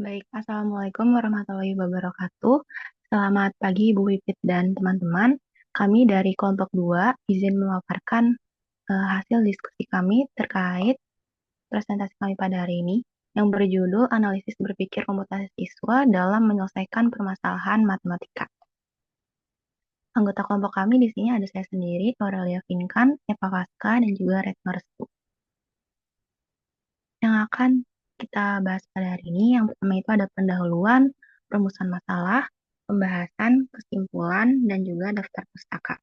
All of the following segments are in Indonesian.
Baik, Assalamualaikum warahmatullahi wabarakatuh. Selamat pagi Ibu Wipit dan teman-teman. Kami dari kelompok 2 izin memaparkan hasil diskusi kami terkait presentasi kami pada hari ini yang berjudul Analisis Berpikir Komputasi Siswa dalam Menyelesaikan Permasalahan Matematika. Anggota kelompok kami di sini ada saya sendiri, Aurelia Vinkan, Eva Vaska, dan juga Retno Restu. Yang akan kita bahas pada hari ini, yang pertama itu ada pendahuluan, perumusan masalah, pembahasan, kesimpulan, dan juga daftar pustaka.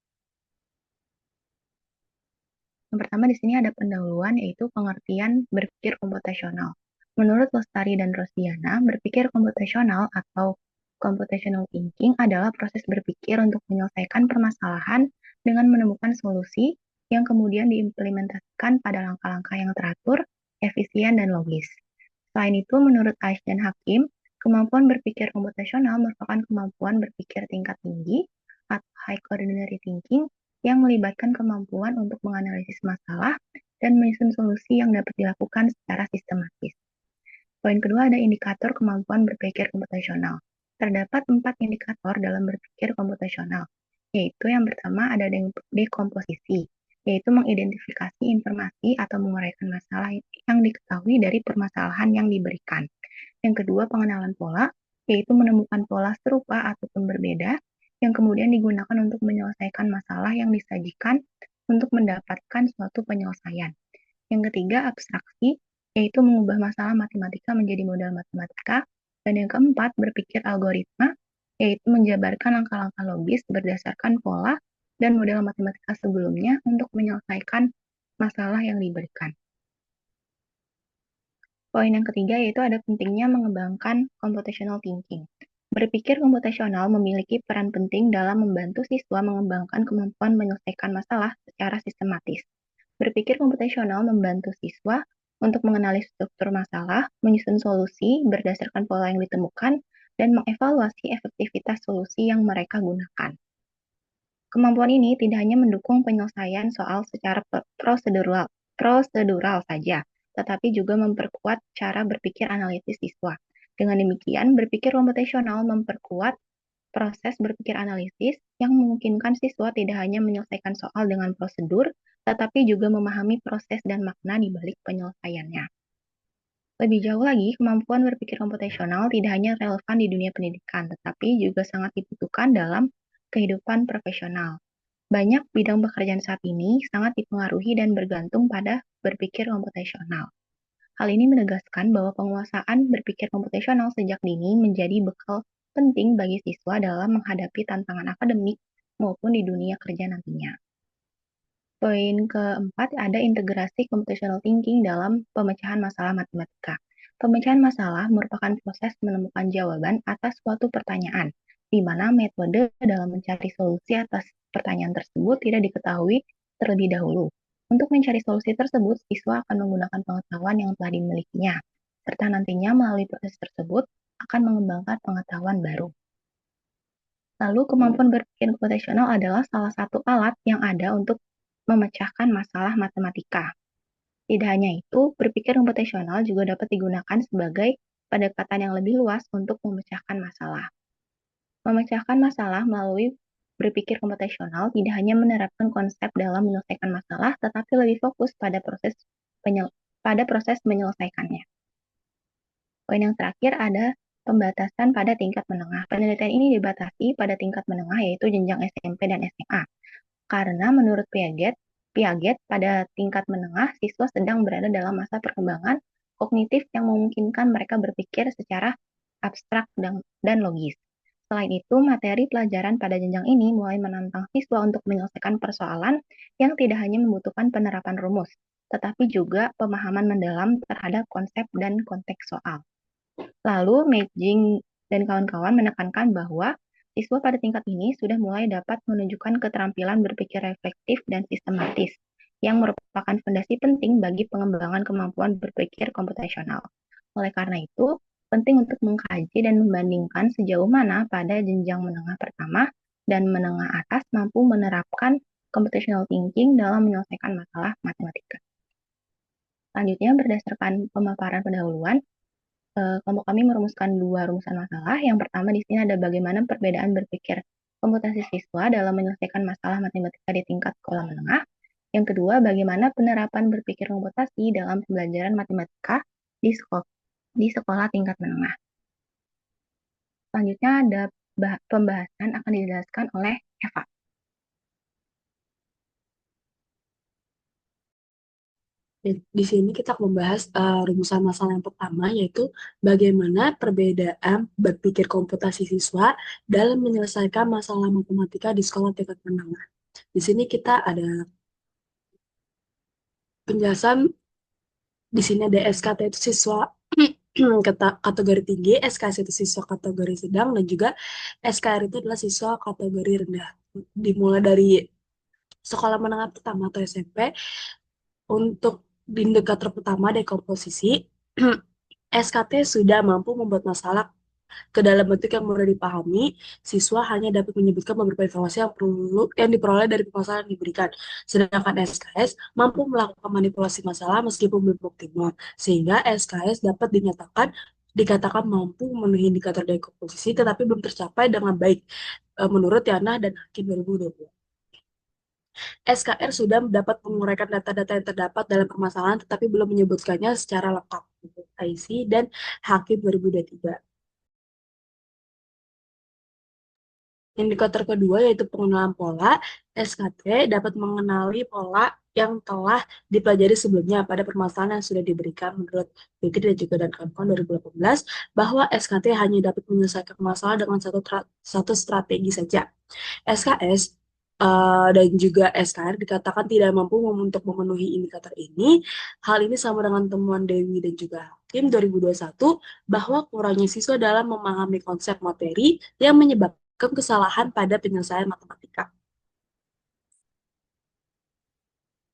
Yang pertama di sini ada pendahuluan, yaitu pengertian berpikir komputasional. Menurut Lestari dan Rosdiana, berpikir komputasional atau computational thinking adalah proses berpikir untuk menyelesaikan permasalahan dengan menemukan solusi yang kemudian diimplementasikan pada langkah-langkah yang teratur, efisien, dan logis. Selain itu, menurut Aish dan Hakim, kemampuan berpikir komputasional merupakan kemampuan berpikir tingkat tinggi atau high ordinary thinking yang melibatkan kemampuan untuk menganalisis masalah dan menyusun solusi yang dapat dilakukan secara sistematis. Poin kedua ada indikator kemampuan berpikir komputasional. Terdapat 4 indikator dalam berpikir komputasional, yaitu yang pertama ada dekomposisi, yaitu mengidentifikasi informasi atau menguraikan masalah yang diketahui dari permasalahan yang diberikan. Yang kedua, pengenalan pola, yaitu menemukan pola serupa ataupun berbeda, yang kemudian digunakan untuk menyelesaikan masalah yang disajikan untuk mendapatkan suatu penyelesaian. Yang ketiga, abstraksi, yaitu mengubah masalah matematika menjadi model matematika. Dan yang keempat, berpikir algoritma, yaitu menjabarkan langkah-langkah logis berdasarkan pola dan model matematika sebelumnya untuk menyelesaikan masalah yang diberikan. Poin yang ketiga yaitu ada pentingnya mengembangkan computational thinking. Berpikir komputasional memiliki peran penting dalam membantu siswa mengembangkan kemampuan menyelesaikan masalah secara sistematis. Berpikir komputasional membantu siswa untuk mengenali struktur masalah, menyusun solusi berdasarkan pola yang ditemukan, dan mengevaluasi efektivitas solusi yang mereka gunakan. Kemampuan ini tidak hanya mendukung penyelesaian soal secara prosedural saja, tetapi juga memperkuat cara berpikir analitis siswa. Dengan demikian, berpikir komputasional memperkuat proses berpikir analisis yang memungkinkan siswa tidak hanya menyelesaikan soal dengan prosedur, tetapi juga memahami proses dan makna di balik penyelesaiannya. Lebih jauh lagi, kemampuan berpikir komputasional tidak hanya relevan di dunia pendidikan, tetapi juga sangat dibutuhkan dalam kehidupan profesional. Banyak bidang pekerjaan saat ini sangat dipengaruhi dan bergantung pada berpikir komputasional. Hal ini menegaskan bahwa penguasaan berpikir komputasional sejak dini menjadi bekal penting bagi siswa dalam menghadapi tantangan akademik maupun di dunia kerja nantinya. Poin keempat ada integrasi computational thinking dalam pemecahan masalah matematika. Pemecahan masalah merupakan proses menemukan jawaban atas suatu pertanyaan, di mana metode dalam mencari solusi atas pertanyaan tersebut tidak diketahui terlebih dahulu. Untuk mencari solusi tersebut, siswa akan menggunakan pengetahuan yang telah dimilikinya, serta nantinya melalui proses tersebut akan mengembangkan pengetahuan baru. Lalu, kemampuan berpikir komputasional adalah salah satu alat yang ada untuk memecahkan masalah matematika. Tidak hanya itu, berpikir komputasional juga dapat digunakan sebagai pendekatan yang lebih luas untuk memecahkan masalah. Memecahkan masalah melalui berpikir komputasional tidak hanya menerapkan konsep dalam menyelesaikan masalah, tetapi lebih fokus pada proses menyelesaikannya. Poin yang terakhir ada pembatasan pada tingkat menengah. Penelitian ini dibatasi pada tingkat menengah yaitu jenjang SMP dan SMA. Karena menurut Piaget pada tingkat menengah, siswa sedang berada dalam masa perkembangan kognitif yang memungkinkan mereka berpikir secara abstrak dan logis. Selain itu, materi pelajaran pada jenjang ini mulai menantang siswa untuk menyelesaikan persoalan yang tidak hanya membutuhkan penerapan rumus, tetapi juga pemahaman mendalam terhadap konsep dan konteks soal. Lalu, Meijing dan kawan-kawan menekankan bahwa siswa pada tingkat ini sudah mulai dapat menunjukkan keterampilan berpikir reflektif dan sistematis, yang merupakan fondasi penting bagi pengembangan kemampuan berpikir komputasional. Oleh karena itu, penting untuk mengkaji dan membandingkan sejauh mana pada jenjang menengah pertama dan menengah atas mampu menerapkan computational thinking dalam menyelesaikan masalah matematika. Selanjutnya, berdasarkan pemaparan pendahuluan, kelompok kami merumuskan dua rumusan masalah. Yang pertama di sini ada bagaimana perbedaan berpikir komputasi siswa dalam menyelesaikan masalah matematika di tingkat sekolah menengah. Yang kedua, bagaimana penerapan berpikir komputasi dalam pembelajaran matematika di sekolah tingkat menengah. Selanjutnya ada pembahasan akan dijelaskan oleh Eva. Di sini kita akan membahas rumusan masalah yang pertama, yaitu bagaimana perbedaan berpikir komputasi siswa dalam menyelesaikan masalah matematika di sekolah tingkat menengah. Di sini kita ada penjelasan, di sini ada SKT itu siswa kategori tinggi, SKS itu siswa kategori sedang, dan juga SKR itu adalah siswa kategori rendah. Dimulai dari sekolah menengah pertama atau SMP, untuk di indikator pertama dari komposisi, SKT sudah mampu membuat masalah ke dalam bentuk yang mudah dipahami. Siswa hanya dapat menyebutkan beberapa informasi yang diperoleh dari permasalahan yang diberikan. Sedangkan SKS mampu melakukan manipulasi masalah meskipun belum optimal, sehingga SKS dapat dikatakan mampu memenuhi indikator dari komposisi tetapi belum tercapai dengan baik, menurut Yana dan Hakim 2020. SKR sudah dapat menguraikan data-data yang terdapat dalam permasalahan tetapi belum menyebutkannya secara lengkap, menurut IC dan Hakim 2023. Indikator kedua yaitu pengenalan pola. SKT dapat mengenali pola yang telah dipelajari sebelumnya pada permasalahan yang sudah diberikan, menurut Fikri dan juga dan kawan-kawan 2018, bahwa SKT hanya dapat menyelesaikan masalah dengan satu strategi saja. SKS dan juga SKR dikatakan tidak mampu untuk memenuhi indikator ini. Hal ini sama dengan temuan Dewi dan juga Hakim 2021 bahwa kurangnya siswa dalam memahami konsep materi yang menyebabkan kesalahan pada penyelesaian matematika.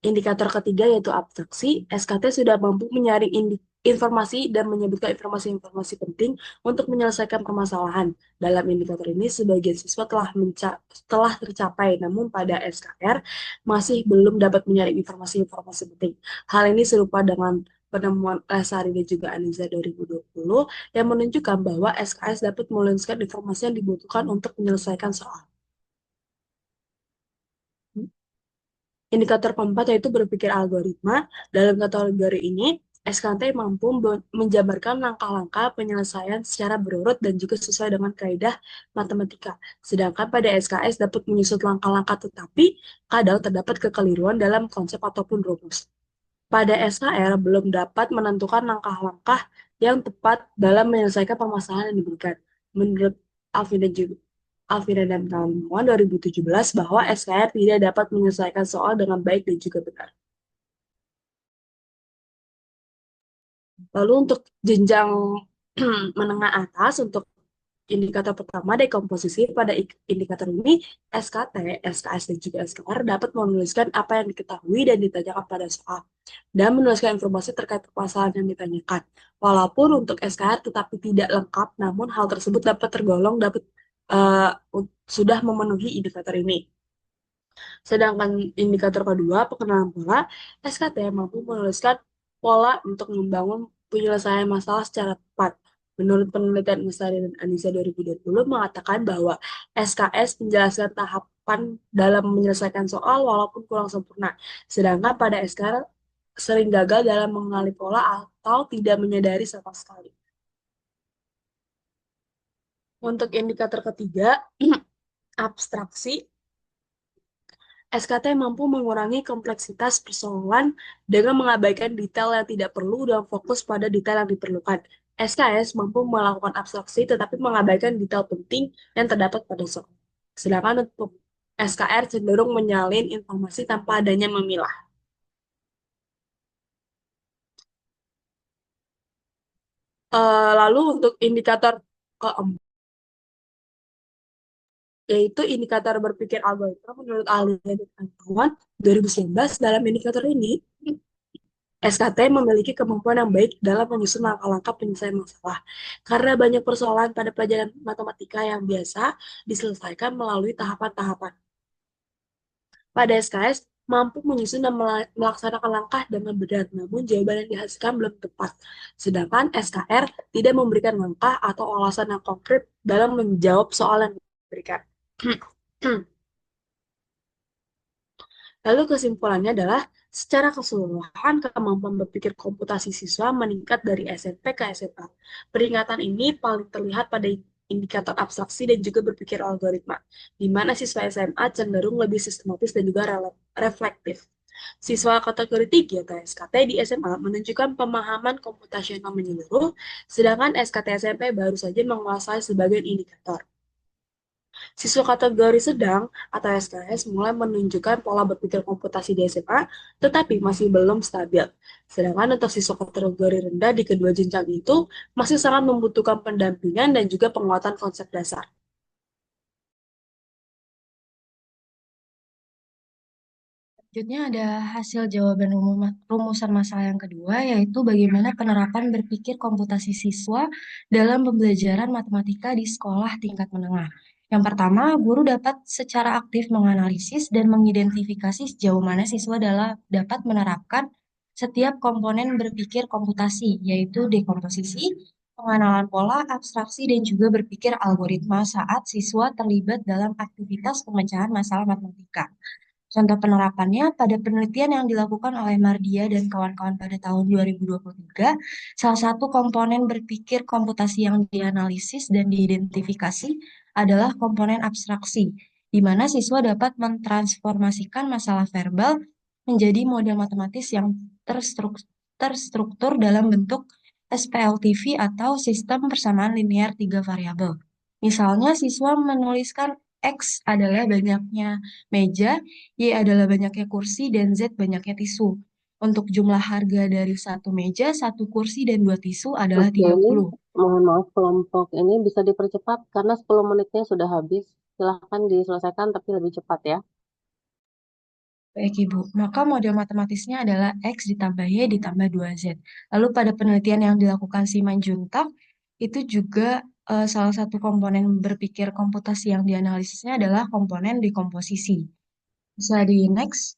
Indikator ketiga yaitu abstraksi. SKT sudah mampu menyaring informasi dan menyebutkan informasi-informasi penting untuk menyelesaikan permasalahan. Dalam indikator ini, sebagian siswa telah tercapai, namun pada SKR masih belum dapat menyaring informasi-informasi penting. Hal ini serupa dengan penemuan Lesari dan juga Aniza 2020 yang menunjukkan bahwa SKS dapat menuliskan informasi yang dibutuhkan untuk menyelesaikan soal. Indikator keempat yaitu berpikir algoritma. Dalam kategori ini, SKT mampu menjabarkan langkah-langkah penyelesaian secara berurut dan juga sesuai dengan kaidah matematika. Sedangkan pada SKS dapat menyusut langkah-langkah tetapi kadang terdapat kekeliruan dalam konsep ataupun rumus. Pada SKR belum dapat menentukan langkah-langkah yang tepat dalam menyelesaikan permasalahan yang diberikan. Menurut Alvina dan kawan-kawan 2017 bahwa SKR tidak dapat menyelesaikan soal dengan baik dan juga benar. Lalu untuk jenjang menengah atas, untuk indikator pertama dekomposisi, pada indikator ini SKT, SKS, dan juga SKR dapat menuliskan apa yang diketahui dan ditanyakan pada soal dan menuliskan informasi terkait permasalahan yang ditanyakan. Walaupun untuk SKR tetapi tidak lengkap, namun hal tersebut dapat tergolong uh, sudah memenuhi indikator ini. Sedangkan indikator kedua, pengenalan pola, SKT mampu menuliskan pola untuk membangun penyelesaian masalah secara tepat. Menurut penelitian Mesari dan Anissa 2020 mengatakan bahwa SKS menjelaskan tahapan dalam menyelesaikan soal walaupun kurang sempurna. Sedangkan pada SKR sering gagal dalam mengenali pola atau tidak menyadari sama sekali. Untuk indikator ketiga, abstraksi, SKT mampu mengurangi kompleksitas persoalan dengan mengabaikan detail yang tidak perlu dan fokus pada detail yang diperlukan. SKS mampu melakukan abstraksi tetapi mengabaikan detail penting yang terdapat pada soal. Sedangkan untuk SKR cenderung menyalin informasi tanpa adanya memilah. Lalu untuk indikator keempat, yaitu indikator berpikir algoritma, menurut ahli dan kawan 2019 dalam indikator ini SKT memiliki kemampuan yang baik dalam menyusun langkah-langkah penyelesaian masalah. Karena banyak persoalan pada pelajaran matematika yang biasa diselesaikan melalui tahapan-tahapan. Pada SKS, mampu menyusun dan melaksanakan langkah dengan benar, namun jawaban yang dihasilkan belum tepat. Sedangkan SKR tidak memberikan langkah atau alasan yang konkret dalam menjawab soal yang diberikan. Lalu kesimpulannya adalah, secara keseluruhan kemampuan berpikir komputasi siswa meningkat dari SMP ke SMA. Peningkatan ini paling terlihat pada indikator abstraksi dan juga berpikir algoritma, di mana siswa SMA cenderung lebih sistematis dan juga reflektif. Siswa kategori 3 atau SKT di SMA menunjukkan pemahaman komputasional menyeluruh, sedangkan SKT SMP baru saja menguasai sebagian indikator. Siswa kategori sedang atau SKS mulai menunjukkan pola berpikir komputasi di SMA, tetapi masih belum stabil. Sedangkan untuk siswa kategori rendah di kedua jenjang itu masih sangat membutuhkan pendampingan dan juga penguatan konsep dasar. Selanjutnya ada hasil jawaban rumusan masalah yang kedua, yaitu bagaimana penerapan berpikir komputasi siswa dalam pembelajaran matematika di sekolah tingkat menengah. Yang pertama, guru dapat secara aktif menganalisis dan mengidentifikasi sejauh mana siswa dapat menerapkan setiap komponen berpikir komputasi, yaitu dekomposisi, pengenalan pola, abstraksi, dan juga berpikir algoritma saat siswa terlibat dalam aktivitas pemecahan masalah matematika. Contoh penerapannya pada penelitian yang dilakukan oleh Mardia dan kawan-kawan pada tahun 2023, salah satu komponen berpikir komputasi yang dianalisis dan diidentifikasi adalah komponen abstraksi, di mana siswa dapat mentransformasikan masalah verbal menjadi model matematis yang terstruktur dalam bentuk SPLTV atau sistem persamaan linear tiga variabel. Misalnya, siswa menuliskan X adalah banyaknya meja, Y adalah banyaknya kursi, dan Z banyaknya tisu. Untuk jumlah harga dari satu meja, satu kursi, dan dua tisu adalah Oke, ini 30. mohon maaf kelompok ini bisa dipercepat karena 10 menitnya sudah habis. Silahkan diselesaikan tapi lebih cepat ya. Baik, Ibu. Maka model matematisnya adalah X ditambah Y ditambah 2Z. Lalu pada penelitian yang dilakukan Simanjuntak, itu juga salah satu komponen berpikir komputasi yang dianalisisnya adalah komponen dekomposisi. Bisa di next.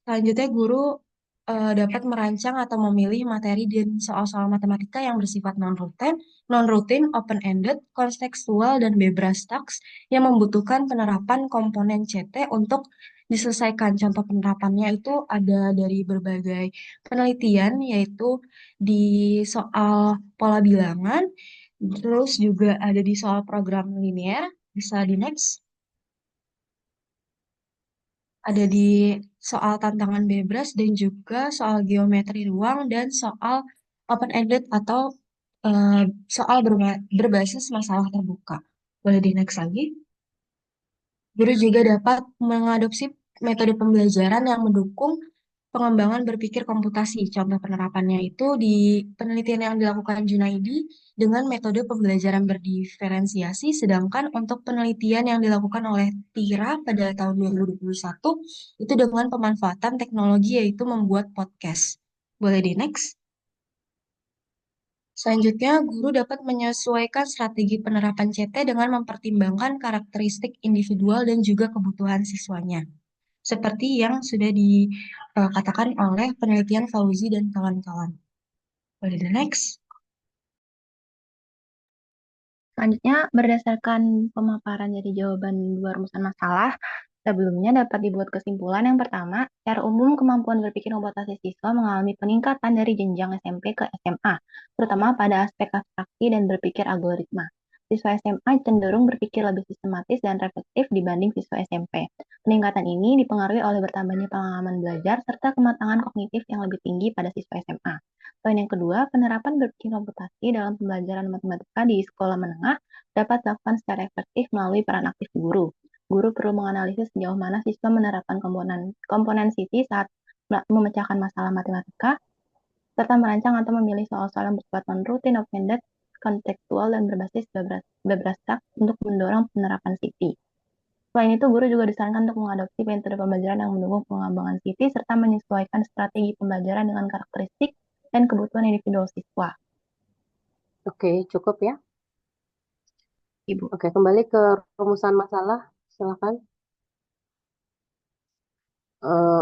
Selanjutnya, guru dapat merancang atau memilih materi dan soal-soal matematika yang bersifat non-rutin, open-ended, kontekstual, dan bebas taks yang membutuhkan penerapan komponen CT untuk diselesaikan. Contoh penerapannya itu ada dari berbagai penelitian, yaitu di soal pola bilangan, terus juga ada di soal program linear. Bisa di next. Ada di soal tantangan bebas dan juga soal geometri ruang dan soal open-ended atau eh, soal berbasis masalah terbuka. Boleh di next lagi. Guru juga dapat mengadopsi metode pembelajaran yang mendukung pengembangan berpikir komputasi. Contoh penerapannya itu di penelitian yang dilakukan Junaidi dengan metode pembelajaran berdiferensiasi, sedangkan untuk penelitian yang dilakukan oleh Tira pada tahun 2021 itu dengan pemanfaatan teknologi yaitu membuat podcast. Boleh di next? Selanjutnya, guru dapat menyesuaikan strategi penerapan CT dengan mempertimbangkan karakteristik individual dan juga kebutuhan siswanya. Seperti yang sudah dikatakan oleh penelitian Fauzi dan kawan-kawan. Boleh the next? Selanjutnya, berdasarkan pemaparan dari jawaban dua rumusan masalah, sebelumnya dapat dibuat kesimpulan yang pertama, secara umum kemampuan berpikir komputasi siswa mengalami peningkatan dari jenjang SMP ke SMA, terutama pada aspek abstraksi dan berpikir algoritma. Siswa SMA cenderung berpikir lebih sistematis dan reflektif dibanding siswa SMP. Peningkatan ini dipengaruhi oleh bertambahnya pengalaman belajar serta kematangan kognitif yang lebih tinggi pada siswa SMA. Poin yang kedua, penerapan berpikir komputasi dalam pembelajaran matematika di sekolah menengah dapat dilakukan secara efektif melalui peran aktif guru. Guru perlu menganalisis sejauh mana siswa menerapkan komponen sisi saat memecahkan masalah matematika, serta merancang atau memilih soal-soal yang bersifat non-rutin, open-ended, kontekstual, dan berbasis bebas untuk mendorong penerapan sisi. Selain itu, guru juga disarankan untuk mengadopsi metode pembelajaran yang mendukung pengembangan sisi serta menyesuaikan strategi pembelajaran dengan karakteristik dan kebutuhan individu siswa. Oke, cukup ya. Ibu. Oke, kembali ke rumusan masalah. Silakan.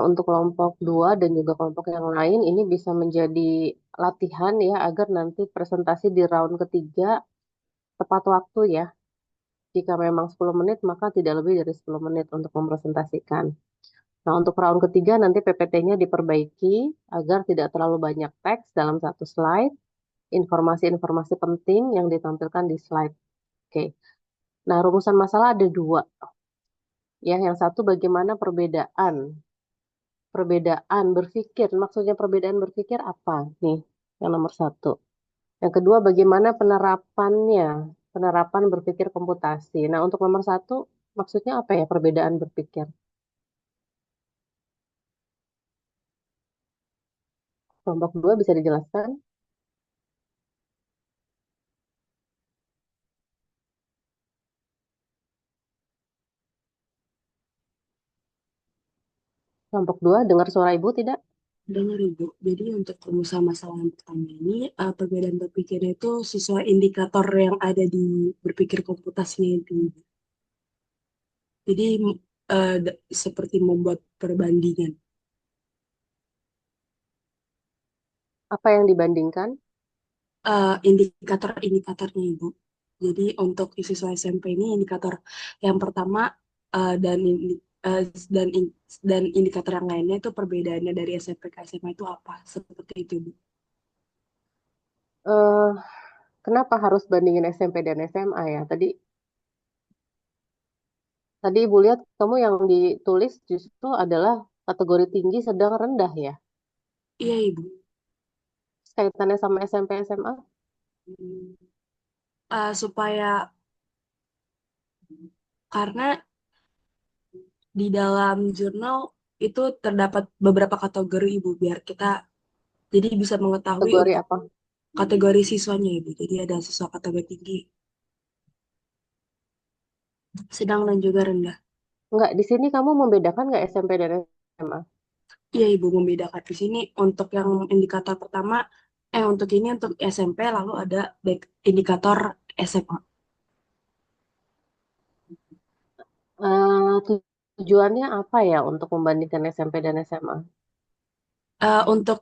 untuk kelompok 2 dan juga kelompok yang lain ini bisa menjadi latihan ya agar nanti presentasi di round ketiga tepat waktu ya. Jika memang 10 menit maka tidak lebih dari 10 menit untuk mempresentasikan. Nah, untuk round ketiga nanti PPT-nya diperbaiki agar tidak terlalu banyak teks dalam satu slide, informasi-informasi penting yang ditampilkan di slide. Oke. Nah, rumusan masalah ada dua. Ya, yang satu bagaimana perbedaan berpikir. Maksudnya perbedaan berpikir apa? Nih, yang nomor satu. Yang kedua, bagaimana penerapannya, penerapan berpikir komputasi. Nah, untuk nomor satu, maksudnya apa ya perbedaan berpikir? Kelompok dua bisa dijelaskan? Kelompok dua, dengar suara ibu tidak? Dengar Ibu, jadi untuk rumusan masalah yang pertama ini, perbedaan berpikirnya itu sesuai indikator yang ada di berpikir komputasinya itu. Jadi seperti membuat perbandingan. Apa yang dibandingkan? Indikator-indikatornya Ibu. Jadi untuk siswa SMP ini indikator yang pertama eh, dan ini- eh, dan in- dan indikator yang lainnya itu perbedaannya dari SMP ke SMA itu apa? Seperti itu Ibu. Eh, Kenapa harus bandingin SMP dan SMA ya? Tadi Ibu lihat kamu yang ditulis justru adalah kategori tinggi, sedang, rendah ya. Iya Ibu. Kaitannya sama SMP SMA? Supaya karena di dalam jurnal itu terdapat beberapa kategori Ibu biar kita jadi bisa mengetahui Kategori untuk apa? kategori siswanya Ibu. Jadi ada siswa kategori tinggi, sedang dan juga rendah. Enggak, di sini kamu membedakan nggak SMP dan SMA? Iya Ibu membedakan di sini untuk yang indikator pertama untuk ini untuk SMP lalu ada indikator SMA. Tujuannya apa ya untuk membandingkan SMP dan SMA? Untuk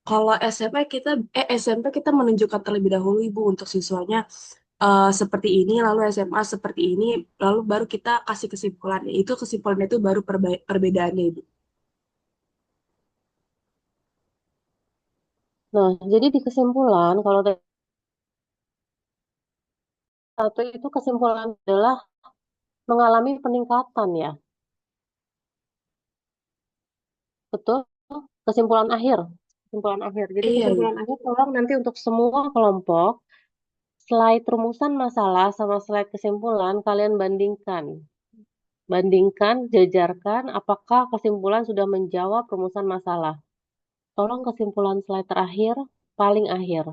kalau SMP kita menunjukkan terlebih dahulu Ibu untuk siswanya seperti ini, lalu SMA seperti ini, lalu baru kita kasih kesimpulannya. Itu kesimpulannya itu baru perbedaannya Ibu. Nah, jadi di kesimpulan, kalau tadi satu itu kesimpulan adalah mengalami peningkatan ya, betul? Kesimpulan akhir, kesimpulan akhir. Jadi Iya kesimpulan Ibu. akhir tolong nanti untuk semua kelompok, slide rumusan masalah sama slide kesimpulan kalian bandingkan. Bandingkan, jajarkan, apakah kesimpulan sudah menjawab rumusan masalah. Tolong kesimpulan slide terakhir, paling akhir.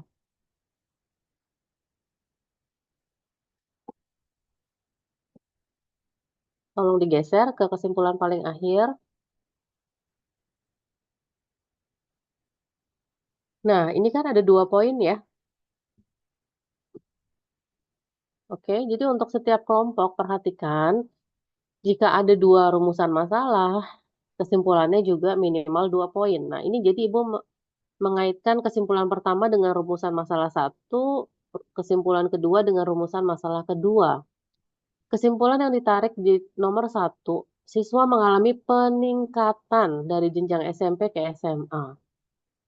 Tolong digeser ke kesimpulan paling akhir. Nah, ini kan ada 2 poin ya. Oke, jadi untuk setiap kelompok perhatikan, jika ada 2 rumusan masalah, kesimpulannya juga minimal 2 poin. Nah, ini jadi Ibu mengaitkan kesimpulan pertama dengan rumusan masalah satu, kesimpulan kedua dengan rumusan masalah kedua. Kesimpulan yang ditarik di nomor satu, siswa mengalami peningkatan dari jenjang SMP ke SMA.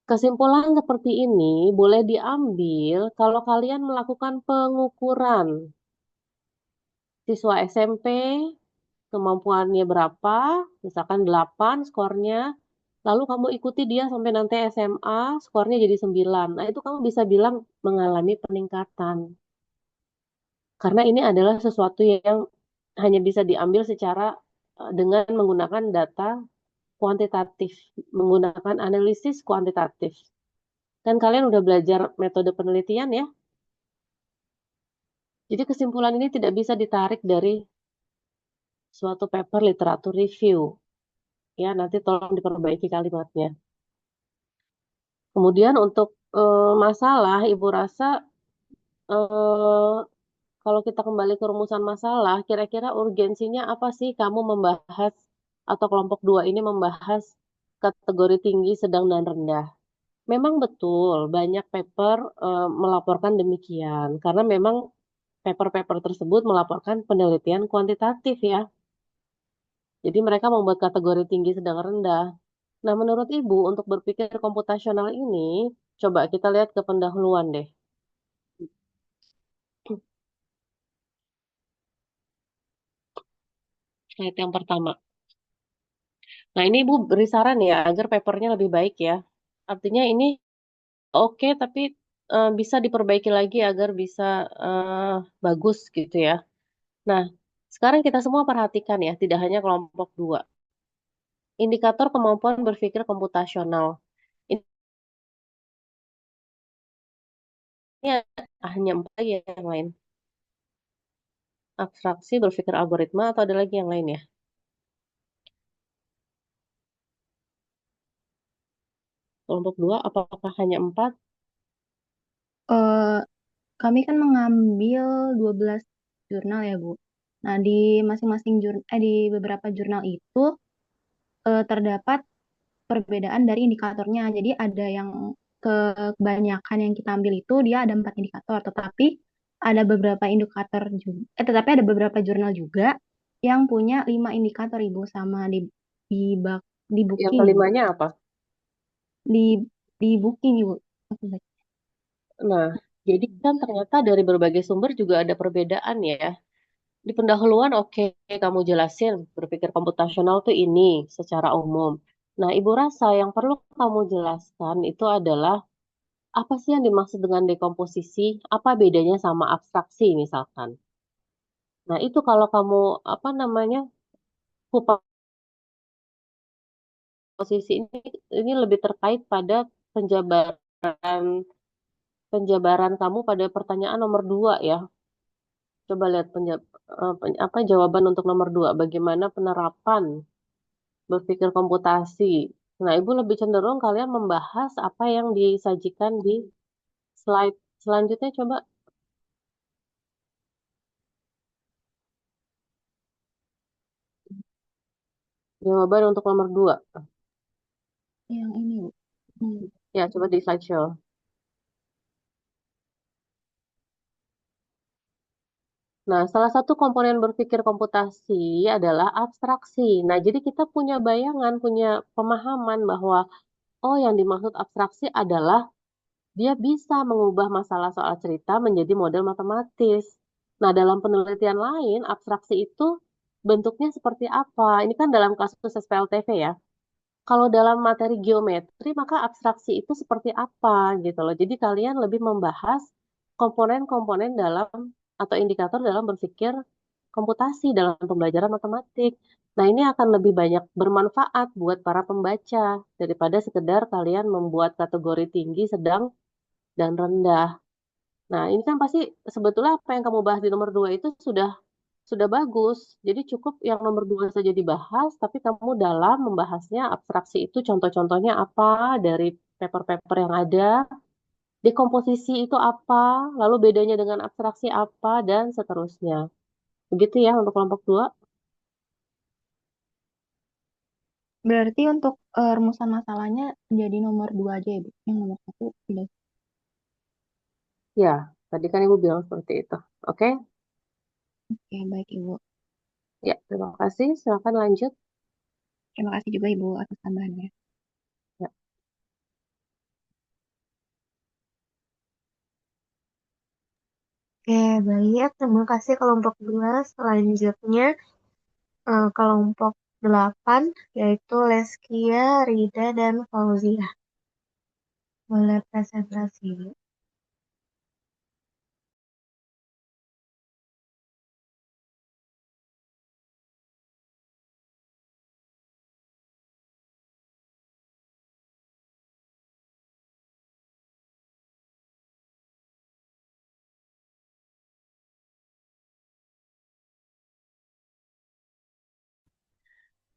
Kesimpulan seperti ini boleh diambil kalau kalian melakukan pengukuran. Siswa SMP kemampuannya berapa, misalkan 8 skornya, lalu kamu ikuti dia sampai nanti SMA, skornya jadi 9. Nah, itu kamu bisa bilang mengalami peningkatan. Karena ini adalah sesuatu yang hanya bisa diambil secara dengan menggunakan data kuantitatif, menggunakan analisis kuantitatif. Kan kalian udah belajar metode penelitian ya? Jadi kesimpulan ini tidak bisa ditarik dari suatu paper literatur review. Ya, nanti tolong diperbaiki kalimatnya. Kemudian untuk masalah, Ibu rasa eh, kalau kita kembali ke rumusan masalah, kira-kira urgensinya apa sih kamu membahas atau kelompok 2 ini membahas kategori tinggi, sedang, dan rendah. Memang betul, banyak paper melaporkan demikian, karena memang paper-paper tersebut melaporkan penelitian kuantitatif ya. Jadi mereka membuat kategori tinggi, sedang, rendah. Nah, menurut Ibu, untuk berpikir komputasional ini, coba kita lihat ke pendahuluan deh. Slide yang pertama. Nah, ini Ibu beri saran ya, agar papernya lebih baik ya. Artinya ini oke, tapi bisa diperbaiki lagi agar bisa bagus gitu ya. Nah, sekarang kita semua perhatikan ya, tidak hanya kelompok 2. Indikator kemampuan berpikir komputasional. Ini hanya 4 ya yang lain. Abstraksi, berpikir algoritma, atau ada lagi yang lain ya? Kelompok 2, apakah hanya 4? Eh, Kami kan mengambil 12 jurnal ya, Bu. Nah, di masing-masing di beberapa jurnal itu terdapat perbedaan dari indikatornya. Jadi ada yang kebanyakan yang kita ambil itu dia ada 4 indikator, tetapi ada beberapa jurnal juga yang punya 5 indikator, Ibu, sama di Yang booking, kelimanya apa? di di booking, Ibu. Aku baca. Nah, jadi kan ternyata dari berbagai sumber juga ada perbedaan ya. Di pendahuluan oke, kamu jelasin berpikir komputasional tuh ini secara umum. Nah, Ibu rasa yang perlu kamu jelaskan itu adalah apa sih yang dimaksud dengan dekomposisi? Apa bedanya sama abstraksi misalkan? Nah, itu kalau kamu apa namanya kupas posisi ini lebih terkait pada penjabaran penjabaran kamu pada pertanyaan nomor 2 ya. Coba lihat apa jawaban untuk nomor 2. Bagaimana penerapan berpikir komputasi. Nah, Ibu lebih cenderung kalian membahas apa yang disajikan di slide selanjutnya. Coba jawaban untuk nomor 2. Yang ini, Bu. Ya, coba di slideshow. Nah, salah satu komponen berpikir komputasi adalah abstraksi. Nah, jadi kita punya bayangan, punya pemahaman bahwa, oh, yang dimaksud abstraksi adalah dia bisa mengubah masalah soal cerita menjadi model matematis. Nah, dalam penelitian lain, abstraksi itu bentuknya seperti apa? Ini kan dalam kasus SPLTV ya. Kalau dalam materi geometri, maka abstraksi itu seperti apa gitu loh. Jadi kalian lebih membahas komponen-komponen dalam atau indikator dalam berpikir komputasi dalam pembelajaran matematik. Nah, ini akan lebih banyak bermanfaat buat para pembaca daripada sekedar kalian membuat kategori tinggi, sedang, dan rendah. Nah, ini kan pasti sebetulnya apa yang kamu bahas di nomor 2 itu sudah bagus. Jadi cukup yang nomor 2 saja dibahas, tapi kamu dalam membahasnya abstraksi itu contoh-contohnya apa dari paper-paper yang ada, dekomposisi itu apa, lalu bedanya dengan abstraksi apa, dan seterusnya. Begitu ya untuk kelompok 2. Berarti untuk rumusan masalahnya jadi nomor 2 aja ya, Bu. Yang nomor 1 tidak. Ya, tadi kan Ibu bilang seperti itu. Oke? Oke, baik, Ibu. Ya, terima kasih. Silakan lanjut. Terima kasih juga, Ibu, atas tambahannya. Ya. Oke, baik. Terima kasih kelompok 2. Selanjutnya, kelompok 8, yaitu Leskia, Rida, dan Fauzia. Boleh presentasi.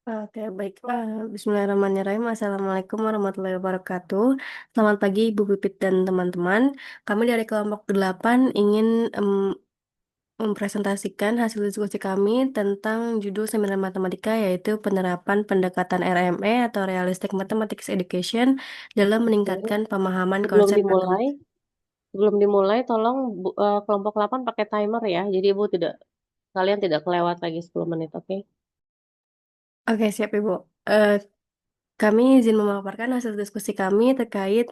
Oke, baik. Bismillahirrahmanirrahim. Assalamualaikum warahmatullahi wabarakatuh. Selamat pagi, Ibu Pipit dan teman-teman. Kami dari kelompok 8 ingin mempresentasikan hasil diskusi kami tentang judul seminar matematika yaitu penerapan pendekatan RME atau Realistic Mathematics Education dalam Oke. meningkatkan pemahaman Sebelum konsep dimulai, matematika. tolong kelompok 8 pakai timer ya. Jadi kalian tidak kelewat lagi 10 menit, oke? Oke, siap Ibu. Eh, Kami izin memaparkan hasil diskusi kami terkait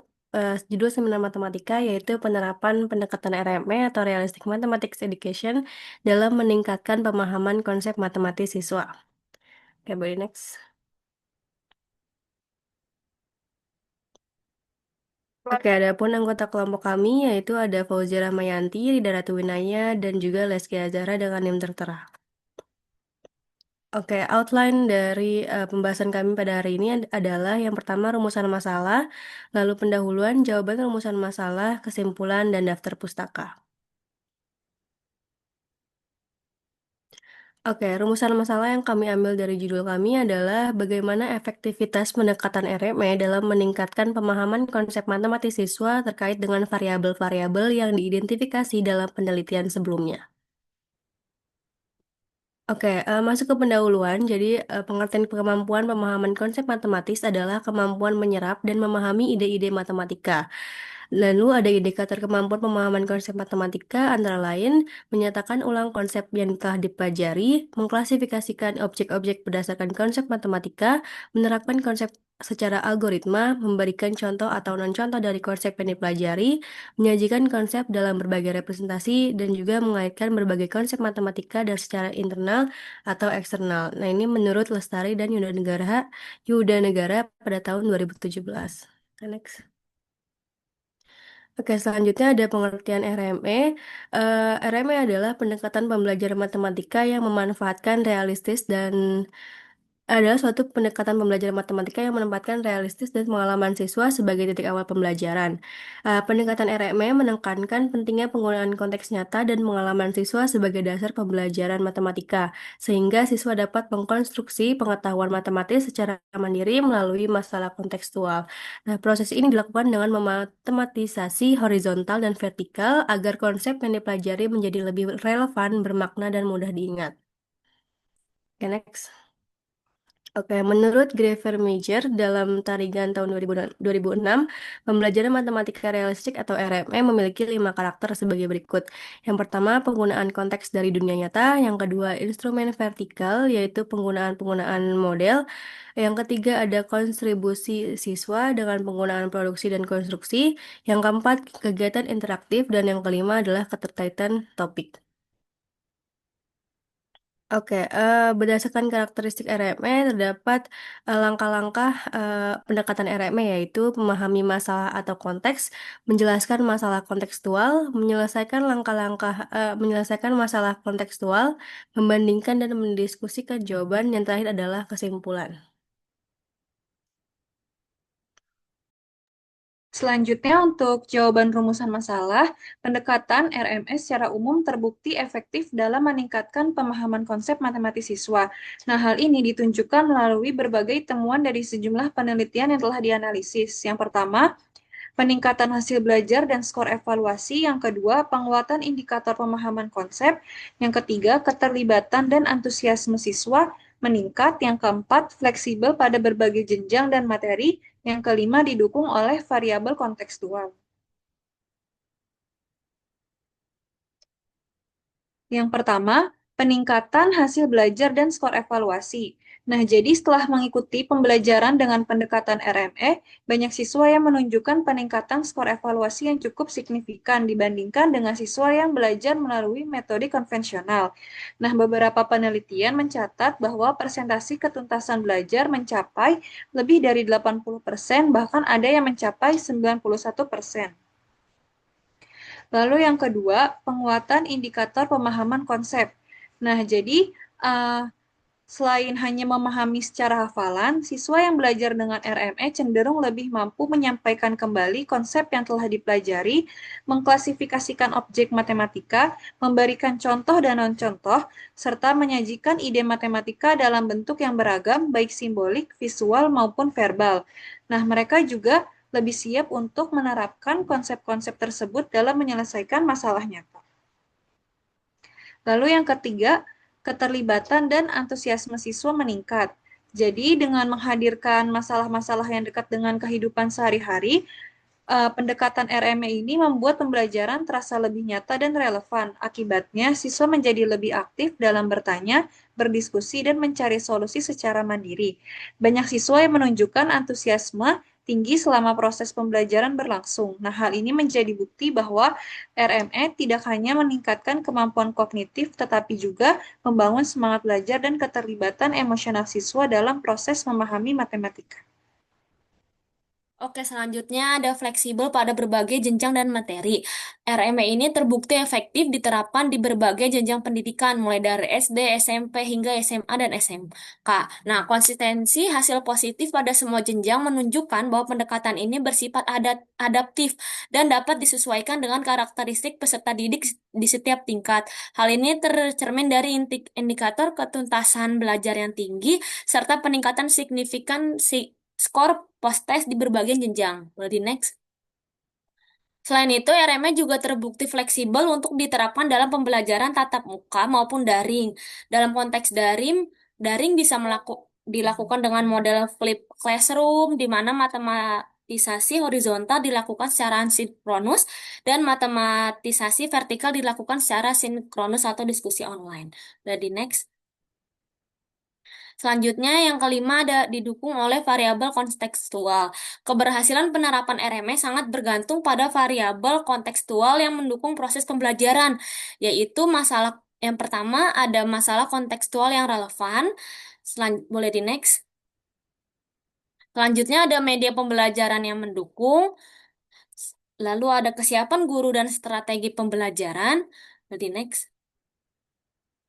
judul seminar matematika yaitu penerapan pendekatan RME atau Realistic Mathematics Education dalam meningkatkan pemahaman konsep matematis siswa. Oke, boleh next. Oke, adapun anggota kelompok kami yaitu ada Fauzia Rahmayanti, Rida Ratuwinaya, dan juga Leski Azara dengan NIM tertera. Oke, outline dari pembahasan kami pada hari ini adalah yang pertama rumusan masalah, lalu pendahuluan, jawaban rumusan masalah, kesimpulan, dan daftar pustaka. Oke, rumusan masalah yang kami ambil dari judul kami adalah bagaimana efektivitas pendekatan RME dalam meningkatkan pemahaman konsep matematis siswa terkait dengan variabel-variabel yang diidentifikasi dalam penelitian sebelumnya. Oke, masuk ke pendahuluan. Jadi, pengertian kemampuan pemahaman konsep matematis adalah kemampuan menyerap dan memahami ide-ide matematika. Lalu ada indikator kemampuan pemahaman konsep matematika antara lain menyatakan ulang konsep yang telah dipelajari, mengklasifikasikan objek-objek berdasarkan konsep matematika, menerapkan konsep secara algoritma, memberikan contoh atau non-contoh dari konsep yang dipelajari, menyajikan konsep dalam berbagai representasi, dan juga mengaitkan berbagai konsep matematika dari secara internal atau eksternal. Nah, ini menurut Lestari dan Yuda Negara pada tahun 2017. Next. Oke, selanjutnya ada pengertian RME. RME adalah pendekatan pembelajaran matematika yang memanfaatkan realistis dan adalah suatu pendekatan pembelajaran matematika yang menempatkan realistis dan pengalaman siswa sebagai titik awal pembelajaran. Pendekatan RME menekankan pentingnya penggunaan konteks nyata dan pengalaman siswa sebagai dasar pembelajaran matematika, sehingga siswa dapat mengkonstruksi pengetahuan matematis secara mandiri melalui masalah kontekstual. Nah, proses ini dilakukan dengan mematematisasi horizontal dan vertikal agar konsep yang dipelajari menjadi lebih relevan, bermakna, dan mudah diingat. Oke, next. Oke, menurut Graeber Major dalam Tarigan tahun 2006, pembelajaran matematika realistik atau RME memiliki 5 karakter sebagai berikut. Yang pertama, penggunaan konteks dari dunia nyata. Yang kedua, instrumen vertikal, yaitu penggunaan model. Yang ketiga, ada kontribusi siswa dengan penggunaan produksi dan konstruksi. Yang keempat, kegiatan interaktif. Dan yang kelima adalah keterkaitan topik. Oke, berdasarkan karakteristik RME terdapat langkah-langkah pendekatan RME yaitu memahami masalah atau konteks, menjelaskan masalah kontekstual, menyelesaikan masalah kontekstual, membandingkan dan mendiskusikan jawaban, yang terakhir adalah kesimpulan. Selanjutnya, untuk jawaban rumusan masalah, pendekatan RMS secara umum terbukti efektif dalam meningkatkan pemahaman konsep matematis siswa. Nah, hal ini ditunjukkan melalui berbagai temuan dari sejumlah penelitian yang telah dianalisis. Yang pertama, peningkatan hasil belajar dan skor evaluasi. Yang kedua, penguatan indikator pemahaman konsep. Yang ketiga, keterlibatan dan antusiasme siswa meningkat. Yang keempat, fleksibel pada berbagai jenjang dan materi. Yang kelima, didukung oleh variabel kontekstual. Yang pertama, peningkatan hasil belajar dan skor evaluasi. Nah, jadi setelah mengikuti pembelajaran dengan pendekatan RME, banyak siswa yang menunjukkan peningkatan skor evaluasi yang cukup signifikan dibandingkan dengan siswa yang belajar melalui metode konvensional. Nah, beberapa penelitian mencatat bahwa persentase ketuntasan belajar mencapai lebih dari 80%, bahkan ada yang mencapai 91%. Lalu yang kedua, penguatan indikator pemahaman konsep. Nah, jadi selain hanya memahami secara hafalan, siswa yang belajar dengan RME cenderung lebih mampu menyampaikan kembali konsep yang telah dipelajari, mengklasifikasikan objek matematika, memberikan contoh dan non-contoh, serta menyajikan ide matematika dalam bentuk yang beragam, baik simbolik, visual, maupun verbal. Nah, mereka juga lebih siap untuk menerapkan konsep-konsep tersebut dalam menyelesaikan masalah nyata. Lalu yang ketiga, keterlibatan dan antusiasme siswa meningkat. Jadi dengan menghadirkan masalah-masalah yang dekat dengan kehidupan sehari-hari, pendekatan RME ini membuat pembelajaran terasa lebih nyata dan relevan. Akibatnya, siswa menjadi lebih aktif dalam bertanya, berdiskusi, dan mencari solusi secara mandiri. Banyak siswa yang menunjukkan antusiasme tinggi selama proses pembelajaran berlangsung. Nah, hal ini menjadi bukti bahwa RME tidak hanya meningkatkan kemampuan kognitif, tetapi juga membangun semangat belajar dan keterlibatan emosional siswa dalam proses memahami matematika. Oke, selanjutnya ada fleksibel pada berbagai jenjang dan materi. RME ini terbukti efektif diterapkan di berbagai jenjang pendidikan, mulai dari SD, SMP, hingga SMA dan SMK. Nah, konsistensi hasil positif pada semua jenjang menunjukkan bahwa pendekatan ini bersifat adaptif dan dapat disesuaikan dengan karakteristik peserta didik di setiap tingkat. Hal ini tercermin dari indikator ketuntasan belajar yang tinggi, serta peningkatan signifikan skor post-test di berbagai jenjang. Boleh di next. Selain itu, RME juga terbukti fleksibel untuk diterapkan dalam pembelajaran tatap muka maupun daring. Dalam konteks daring bisa dilakukan dengan model flip classroom, di mana matematisasi horizontal dilakukan secara sinkronus dan matematisasi vertikal dilakukan secara sinkronus atau diskusi online. Boleh di next. Selanjutnya, yang kelima ada didukung oleh variabel kontekstual. Keberhasilan penerapan RME sangat bergantung pada variabel kontekstual yang mendukung proses pembelajaran, yaitu masalah yang pertama ada masalah kontekstual yang relevan. Boleh di next. Selanjutnya ada media pembelajaran yang mendukung. Lalu ada kesiapan guru dan strategi pembelajaran. Boleh di next.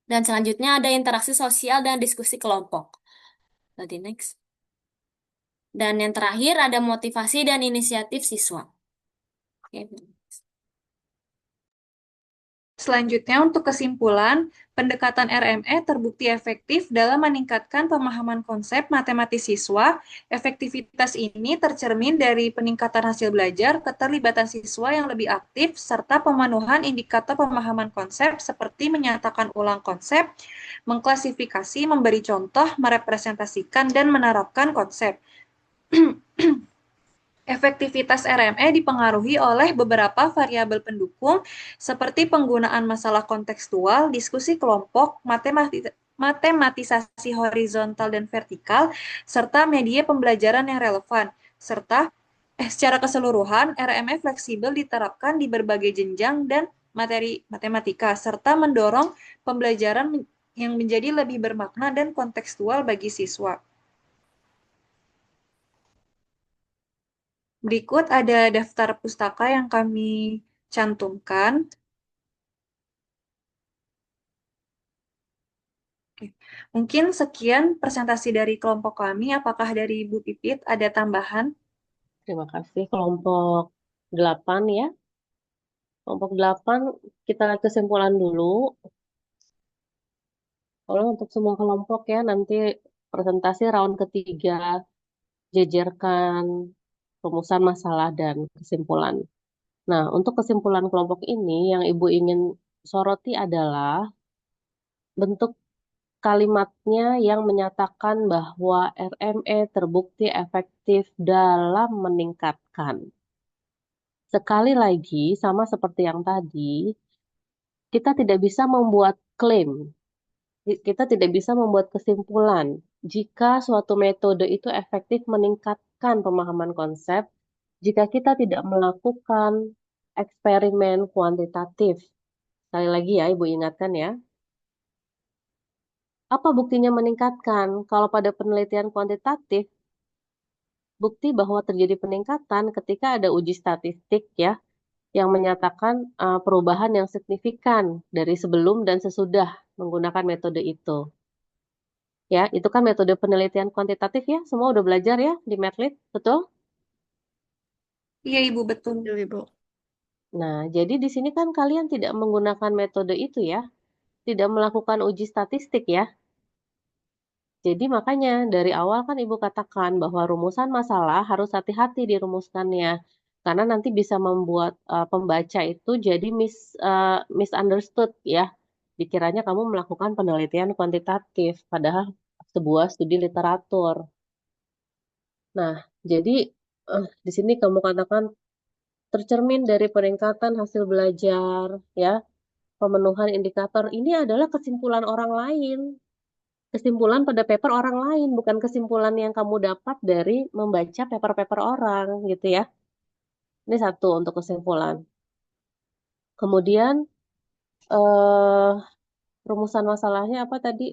Dan selanjutnya ada interaksi sosial dan diskusi kelompok. Boleh di next. Dan yang terakhir ada motivasi dan inisiatif siswa. Oke. Selanjutnya, untuk kesimpulan, pendekatan RME terbukti efektif dalam meningkatkan pemahaman konsep matematis siswa. Efektivitas ini tercermin dari peningkatan hasil belajar, keterlibatan siswa yang lebih aktif, serta pemenuhan indikator pemahaman konsep seperti menyatakan ulang konsep, mengklasifikasi, memberi contoh, merepresentasikan, dan menerapkan konsep. Efektivitas RME dipengaruhi oleh beberapa variabel pendukung seperti penggunaan masalah kontekstual, diskusi kelompok, matematisasi horizontal dan vertikal, serta media pembelajaran yang relevan. Secara keseluruhan, RME fleksibel diterapkan di berbagai jenjang dan materi matematika, serta mendorong pembelajaran yang menjadi lebih bermakna dan kontekstual bagi siswa. Berikut ada daftar pustaka yang kami cantumkan. Oke. Mungkin sekian presentasi dari kelompok kami. Apakah dari Bu Pipit ada tambahan? Terima kasih. Kelompok 8 ya. Kelompok 8 kita lihat kesimpulan dulu. Kalau untuk semua kelompok ya, nanti presentasi round ketiga, jajarkan rumusan masalah dan kesimpulan. Nah, untuk kesimpulan kelompok ini yang Ibu ingin soroti adalah bentuk kalimatnya yang menyatakan bahwa RME terbukti efektif dalam meningkatkan. Sekali lagi, sama seperti yang tadi, kita tidak bisa membuat klaim, kita tidak bisa membuat kesimpulan jika suatu metode itu efektif meningkatkan pemahaman konsep jika kita tidak melakukan eksperimen kuantitatif. Sekali lagi ya, Ibu ingatkan ya. Apa buktinya meningkatkan? Kalau pada penelitian kuantitatif, bukti bahwa terjadi peningkatan ketika ada uji statistik ya, yang menyatakan perubahan yang signifikan dari sebelum dan sesudah menggunakan metode itu. Ya, itu kan metode penelitian kuantitatif ya, semua udah belajar ya di Medlit, betul? Iya, Ibu, betul. Betul, Ibu. Nah, jadi di sini kan kalian tidak menggunakan metode itu ya, tidak melakukan uji statistik ya. Jadi makanya dari awal kan Ibu katakan bahwa rumusan masalah harus hati-hati dirumuskannya. Karena nanti bisa membuat pembaca itu jadi misunderstood ya. Dikiranya kamu melakukan penelitian kuantitatif, padahal sebuah studi literatur. Nah, jadi di sini kamu katakan tercermin dari peningkatan hasil belajar, ya, pemenuhan indikator. Ini adalah kesimpulan orang lain, kesimpulan pada paper orang lain, bukan kesimpulan yang kamu dapat dari membaca paper-paper orang, gitu ya. Ini satu untuk kesimpulan. Kemudian eh, rumusan masalahnya apa tadi?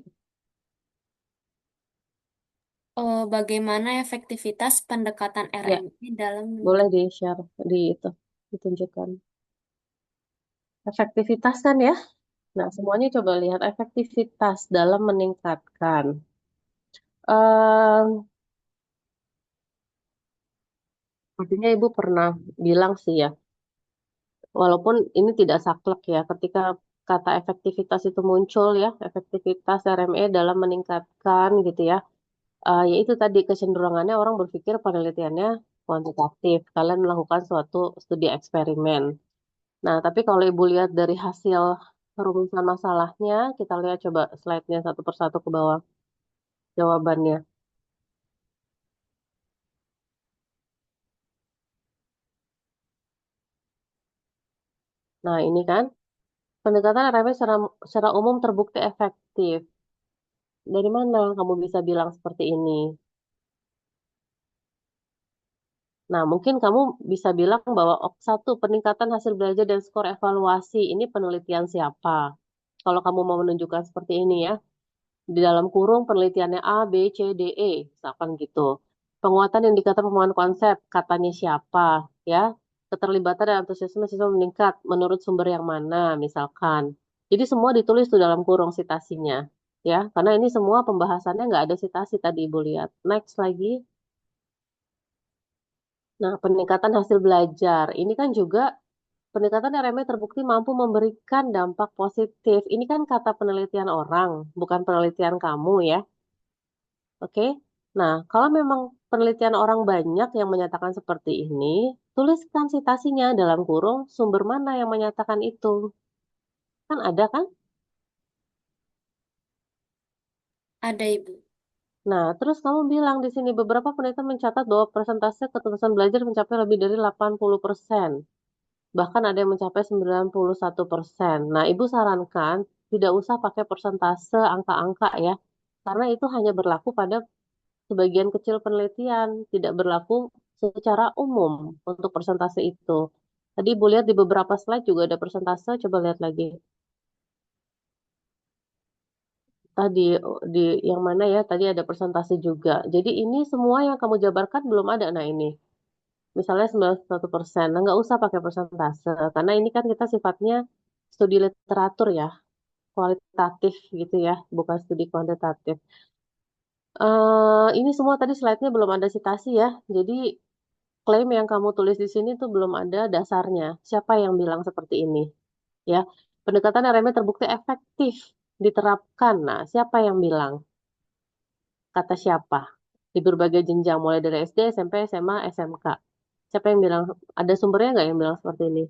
Bagaimana efektivitas pendekatan Ya, RMI dalam boleh di-share di itu, ditunjukkan. Efektivitas kan ya? Nah, semuanya coba lihat efektivitas dalam meningkatkan. Eh, Artinya Ibu pernah bilang sih ya, walaupun ini tidak saklek ya, ketika kata efektivitas itu muncul ya, efektivitas RME dalam meningkatkan gitu ya, ya itu tadi kecenderungannya orang berpikir penelitiannya kuantitatif, kalian melakukan suatu studi eksperimen. Nah, tapi kalau Ibu lihat dari hasil rumusan masalahnya, kita lihat coba slide-nya satu persatu ke bawah jawabannya. Nah, ini kan pendekatan RME secara umum terbukti efektif. Dari mana kamu bisa bilang seperti ini? Nah, mungkin kamu bisa bilang bahwa satu, peningkatan hasil belajar dan skor evaluasi. Ini penelitian siapa? Kalau kamu mau menunjukkan seperti ini ya. Di dalam kurung penelitiannya A, B, C, D, E. Misalkan gitu. Penguatan indikator pemahaman konsep. Katanya siapa? Ya. Keterlibatan dan antusiasme siswa meningkat. Menurut sumber yang mana? Misalkan. Jadi semua ditulis tuh dalam kurung citasinya. Ya, karena ini semua pembahasannya nggak ada citasi tadi Ibu lihat. Next lagi. Nah, peningkatan hasil belajar. Ini kan juga peningkatan RME terbukti mampu memberikan dampak positif. Ini kan kata penelitian orang, bukan penelitian kamu ya. Oke? Nah, kalau memang penelitian orang banyak yang menyatakan seperti ini, tuliskan citasinya dalam kurung sumber mana yang menyatakan itu. Kan ada kan? ada, Ibu. Nah, terus kamu bilang di sini beberapa penelitian mencatat bahwa persentase keterlibatan belajar mencapai lebih dari 80%. Bahkan ada yang mencapai 91%. Nah, Ibu sarankan tidak usah pakai persentase angka-angka ya, karena itu hanya berlaku pada sebagian kecil penelitian, tidak berlaku secara umum untuk persentase itu. Tadi Ibu lihat di beberapa slide juga ada persentase, coba lihat lagi. Tadi di yang mana ya? Tadi ada persentase juga. Jadi ini semua yang kamu jabarkan belum ada. Nah, ini. Misalnya 91%. Nah, nggak usah pakai persentase, karena ini kan kita sifatnya studi literatur ya, kualitatif gitu ya, bukan studi kuantitatif. Ini semua tadi slide-nya belum ada citasi ya, jadi klaim yang kamu tulis di sini tuh belum ada dasarnya. Siapa yang bilang seperti ini? Ya, pendekatan RME terbukti efektif diterapkan. Nah, siapa yang bilang? Kata siapa? Di berbagai jenjang, mulai dari SD, SMP, SMA, SMK. Siapa yang bilang? Ada sumbernya nggak yang bilang seperti ini?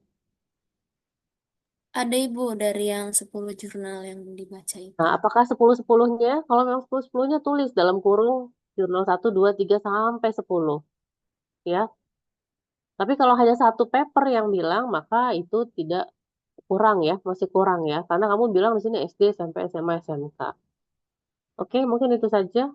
Ada, Ibu, dari yang 10 jurnal yang dibaca itu. Nah, apakah 10-10-nya? Kalau memang 10-10-nya tulis dalam kurung jurnal 1, 2, 3, sampai 10. Ya. Tapi kalau hanya satu paper yang bilang, maka itu tidak kurang ya, masih kurang ya. Karena kamu bilang di sini SD, SMP, SMA, SMK. Oke, mungkin itu saja.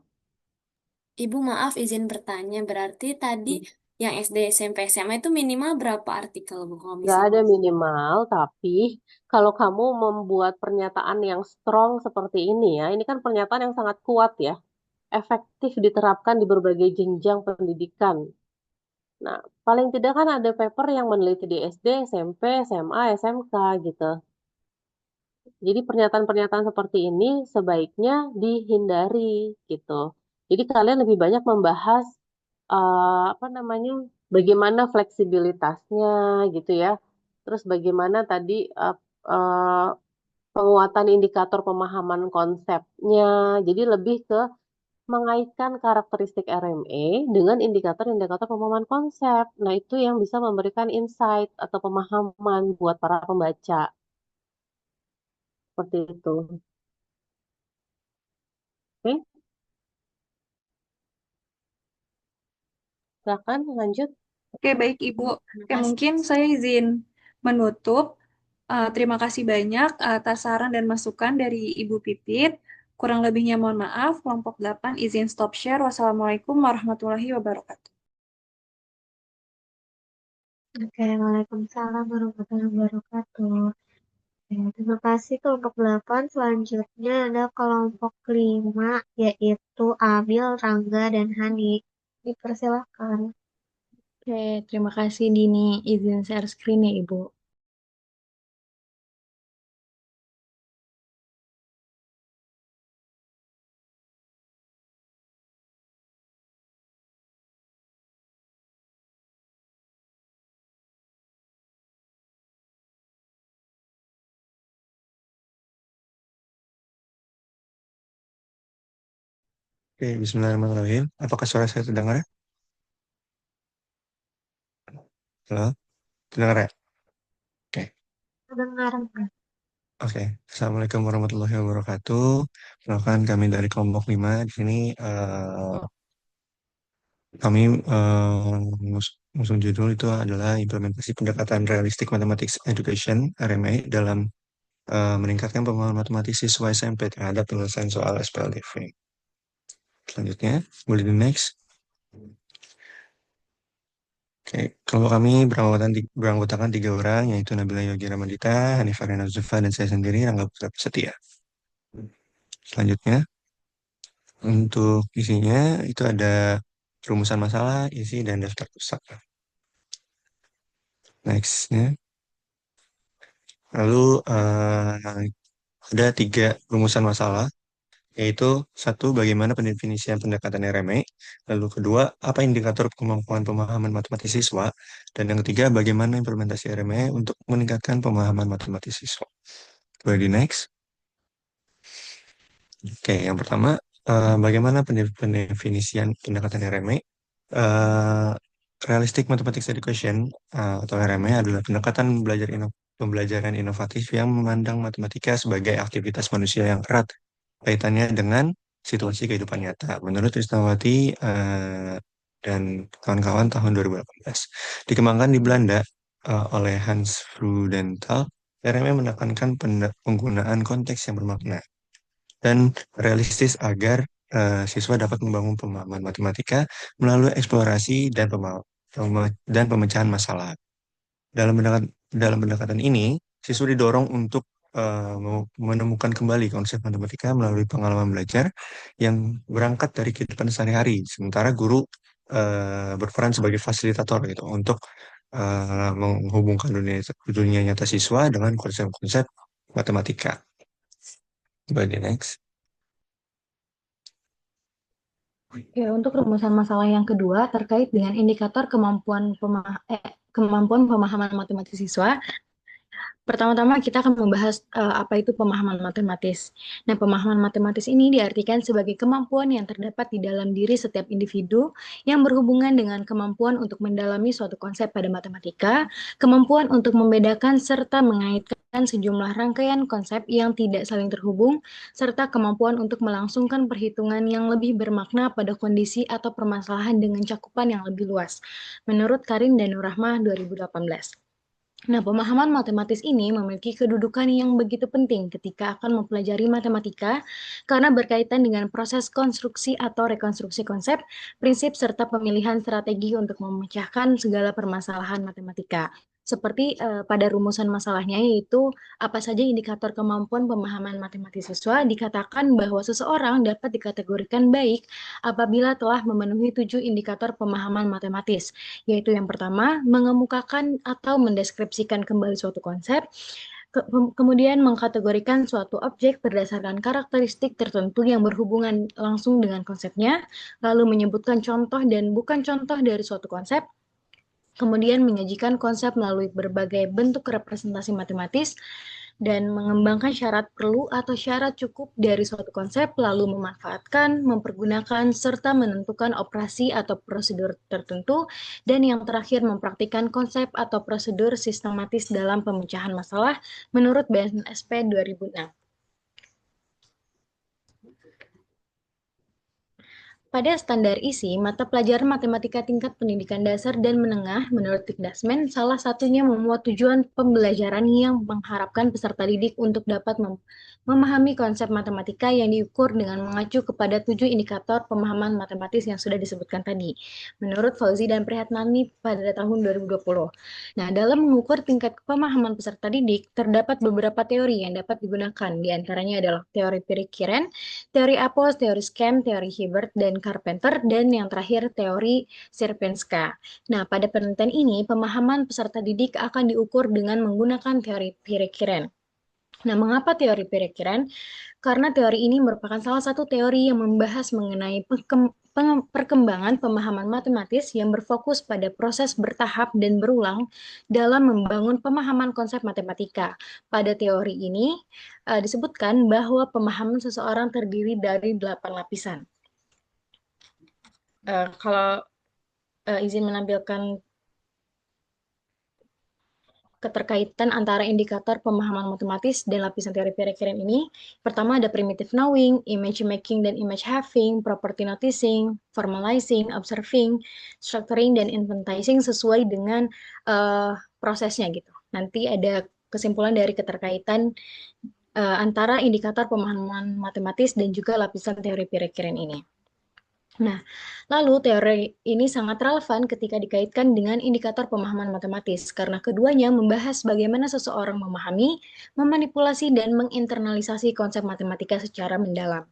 Ibu, maaf izin bertanya, berarti tadi yang SD, SMP, SMA itu minimal berapa artikel, Bu, kalau Nggak ada misalnya? minimal, tapi kalau kamu membuat pernyataan yang strong seperti ini ya, ini kan pernyataan yang sangat kuat ya, efektif diterapkan di berbagai jenjang pendidikan. Nah, paling tidak kan ada paper yang meneliti di SD, SMP, SMA, SMK gitu. Jadi pernyataan-pernyataan seperti ini sebaiknya dihindari gitu. Jadi kalian lebih banyak membahas apa namanya, bagaimana fleksibilitasnya gitu ya. Terus bagaimana tadi eh, penguatan indikator pemahaman konsepnya. Jadi lebih ke mengaitkan karakteristik RME dengan indikator-indikator pemahaman konsep. Nah, itu yang bisa memberikan insight atau pemahaman buat para pembaca. Seperti itu. Oke, silakan lanjut. Oke, baik Ibu. Terima Oke, kasih. mungkin saya izin menutup. Terima kasih banyak atas saran dan masukan dari Ibu Pipit. Kurang lebihnya mohon maaf. Kelompok 8 izin stop share. Wassalamualaikum warahmatullahi wabarakatuh. Oke, Waalaikumsalam warahmatullahi wabarakatuh. Oke, terima kasih kelompok 8. Selanjutnya ada kelompok 5, yaitu Abil, Rangga, dan Hani. Dipersilahkan. Oke, terima kasih Dini. Izin share screen ya, Ibu. Oke, Bismillahirrahmanirrahim. Apakah suara saya terdengar ya? Halo? Terdengar ya? Oke. Dengar. Oke. Assalamualaikum warahmatullahi wabarakatuh. Perkenalkan kami dari kelompok 5. Di sini kami ngusung judul itu adalah implementasi pendekatan realistic mathematics education RMA dalam meningkatkan pemahaman matematik siswa SMP terhadap penyelesaian soal SPLDV. Selanjutnya, boleh di next. Oke, kelompok kami beranggotakan 3 orang, yaitu Nabila Yogi Ramadita, Hanifah Rena Zulfa, dan saya sendiri, Rangga Putra Setia. Selanjutnya, untuk isinya itu ada rumusan masalah, isi, dan daftar pustaka. Nextnya, lalu ada 3 rumusan masalah, yaitu 1, bagaimana pendefinisian pendekatan RME, lalu kedua, apa indikator kemampuan pemahaman matematis siswa, dan yang ketiga, bagaimana implementasi RME untuk meningkatkan pemahaman matematis siswa. Boleh di next. Oke, yang pertama, bagaimana pendefinisian pendekatan RME? Eh, Realistic Mathematics Education atau RME adalah pendekatan pembelajaran inovatif yang memandang matematika sebagai aktivitas manusia yang erat kaitannya dengan situasi kehidupan nyata. Menurut Krisnawati dan kawan-kawan tahun 2018. Dikembangkan di Belanda oleh Hans Freudenthal, RME menekankan penggunaan konteks yang bermakna dan realistis agar siswa dapat membangun pemahaman matematika melalui eksplorasi dan pemecahan masalah. Dalam pendekatan ini, siswa didorong untuk menemukan kembali konsep matematika melalui pengalaman belajar yang berangkat dari kehidupan sehari-hari, sementara guru berperan sebagai fasilitator gitu untuk menghubungkan dunia nyata siswa dengan konsep-konsep matematika. By the next. Oke, untuk rumusan masalah yang kedua terkait dengan indikator kemampuan pemahaman matematis siswa. Pertama-tama kita akan membahas apa itu pemahaman matematis. Nah, pemahaman matematis ini diartikan sebagai kemampuan yang terdapat di dalam diri setiap individu yang berhubungan dengan kemampuan untuk mendalami suatu konsep pada matematika, kemampuan untuk membedakan serta mengaitkan sejumlah rangkaian konsep yang tidak saling terhubung, serta kemampuan untuk melangsungkan perhitungan yang lebih bermakna pada kondisi atau permasalahan dengan cakupan yang lebih luas. Menurut Karin dan Nurrahmah 2018. Nah, pemahaman matematis ini memiliki kedudukan yang begitu penting ketika akan mempelajari matematika karena berkaitan dengan proses konstruksi atau rekonstruksi konsep, prinsip, serta pemilihan strategi untuk memecahkan segala permasalahan matematika. Seperti pada rumusan masalahnya, yaitu apa saja indikator kemampuan pemahaman matematis siswa, dikatakan bahwa seseorang dapat dikategorikan baik apabila telah memenuhi 7 indikator pemahaman matematis, yaitu yang pertama, mengemukakan atau mendeskripsikan kembali suatu konsep, kemudian mengkategorikan suatu objek berdasarkan karakteristik tertentu yang berhubungan langsung dengan konsepnya, lalu menyebutkan contoh dan bukan contoh dari suatu konsep, kemudian menyajikan konsep melalui berbagai bentuk representasi matematis, dan mengembangkan syarat perlu atau syarat cukup dari suatu konsep, lalu memanfaatkan, mempergunakan, serta menentukan operasi atau prosedur tertentu, dan yang terakhir mempraktikkan konsep atau prosedur sistematis dalam pemecahan masalah menurut BNSP 2006. Pada standar isi, mata pelajaran matematika tingkat pendidikan dasar dan menengah menurut Dikdasmen, salah satunya memuat tujuan pembelajaran yang mengharapkan peserta didik untuk dapat memahami konsep matematika yang diukur dengan mengacu kepada 7 indikator pemahaman matematis yang sudah disebutkan tadi, menurut Fauzi dan Prihatnani pada tahun 2020. Nah, dalam mengukur tingkat pemahaman peserta didik, terdapat beberapa teori yang dapat digunakan, di antaranya adalah teori Pirik-Kiren, teori Apos, teori Scham, teori Hibbert dan Carpenter, dan yang terakhir teori Sierpinska. Nah, pada penelitian ini, pemahaman peserta didik akan diukur dengan menggunakan teori Pirik-Kiren. Nah, mengapa teori Pirik-Kiren? Karena teori ini merupakan salah satu teori yang membahas mengenai perkembangan pemahaman matematis yang berfokus pada proses bertahap dan berulang dalam membangun pemahaman konsep matematika. Pada teori ini disebutkan bahwa pemahaman seseorang terdiri dari 8 lapisan. Kalau izin menampilkan keterkaitan antara indikator pemahaman matematis dan lapisan teori Pirik-Kiren ini. Pertama ada primitive knowing, image making dan image having, property noticing, formalizing, observing, structuring, dan inventizing sesuai dengan prosesnya gitu. Nanti ada kesimpulan dari keterkaitan antara indikator pemahaman matematis dan juga lapisan teori Pirik-Kiren ini. Nah, lalu teori ini sangat relevan ketika dikaitkan dengan indikator pemahaman matematis, karena keduanya membahas bagaimana seseorang memahami, memanipulasi, dan menginternalisasi konsep matematika secara mendalam.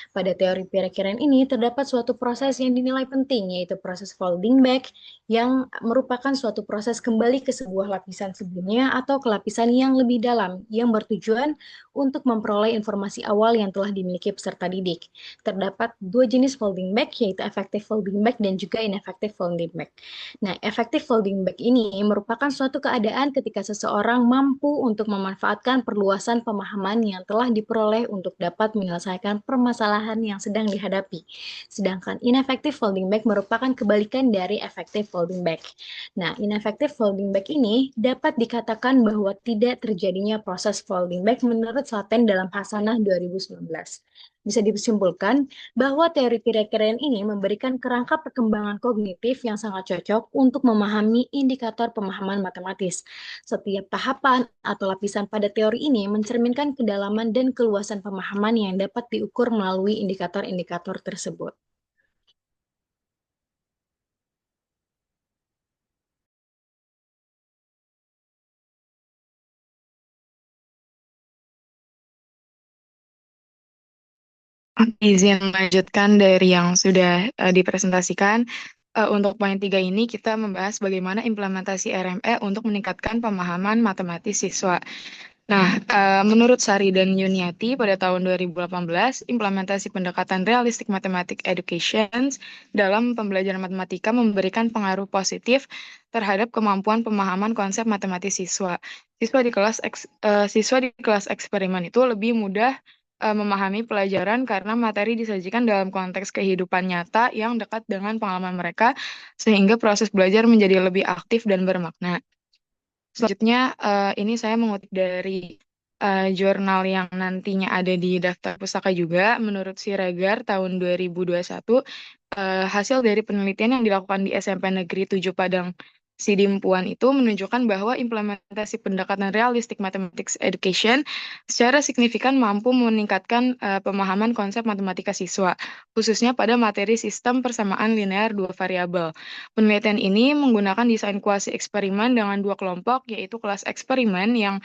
Pada teori Pirik-Kiren ini terdapat suatu proses yang dinilai penting, yaitu proses folding back, yang merupakan suatu proses kembali ke sebuah lapisan sebelumnya atau ke lapisan yang lebih dalam, yang bertujuan untuk memperoleh informasi awal yang telah dimiliki peserta didik. Terdapat dua jenis folding back, yaitu effective folding back dan juga ineffective folding back. Nah, effective folding back ini merupakan suatu keadaan ketika seseorang mampu untuk memanfaatkan perluasan pemahaman yang telah diperoleh untuk dapat menyelesaikan permasalahan yang sedang dihadapi. Sedangkan ineffective folding back merupakan kebalikan dari effective folding back. Nah, ineffective folding back ini dapat dikatakan bahwa tidak terjadinya proses folding back menurut Slaten dalam Hasanah 2019. Bisa disimpulkan bahwa teori Pirik-Kiren ini memberikan kerangka perkembangan kognitif yang sangat cocok untuk memahami indikator pemahaman matematis. Setiap tahapan atau lapisan pada teori ini mencerminkan kedalaman dan keluasan pemahaman yang dapat diukur melalui indikator-indikator tersebut. Izin melanjutkan dari yang sudah dipresentasikan. Untuk poin 3 ini kita membahas bagaimana implementasi RME untuk meningkatkan pemahaman matematis siswa. Nah, menurut Sari dan Yuniati pada tahun 2018, implementasi pendekatan realistic mathematics education dalam pembelajaran matematika memberikan pengaruh positif terhadap kemampuan pemahaman konsep matematis siswa. Siswa di kelas eksperimen itu lebih mudah memahami pelajaran karena materi disajikan dalam konteks kehidupan nyata yang dekat dengan pengalaman mereka, sehingga proses belajar menjadi lebih aktif dan bermakna. Selanjutnya, ini saya mengutip dari jurnal yang nantinya ada di daftar pustaka juga. Menurut Siregar tahun 2021, hasil dari penelitian yang dilakukan di SMP Negeri 7 Padang Sidimpuan itu menunjukkan bahwa implementasi pendekatan realistic mathematics education secara signifikan mampu meningkatkan pemahaman konsep matematika siswa, khususnya pada materi sistem persamaan linear dua variabel. Penelitian ini menggunakan desain kuasi eksperimen dengan dua kelompok, yaitu kelas eksperimen yang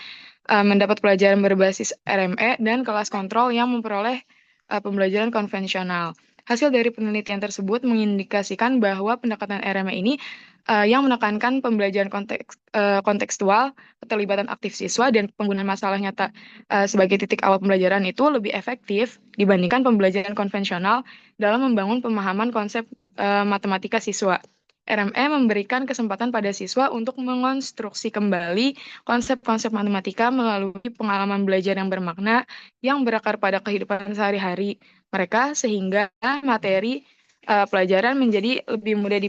mendapat pelajaran berbasis RME dan kelas kontrol yang memperoleh pembelajaran konvensional. Hasil dari penelitian tersebut mengindikasikan bahwa pendekatan RME ini yang menekankan pembelajaran kontekstual, keterlibatan aktif siswa, dan penggunaan masalah nyata sebagai titik awal pembelajaran itu lebih efektif dibandingkan pembelajaran konvensional dalam membangun pemahaman konsep matematika siswa. RME memberikan kesempatan pada siswa untuk mengonstruksi kembali konsep-konsep matematika melalui pengalaman belajar yang bermakna yang berakar pada kehidupan sehari-hari mereka, sehingga materi pelajaran menjadi lebih mudah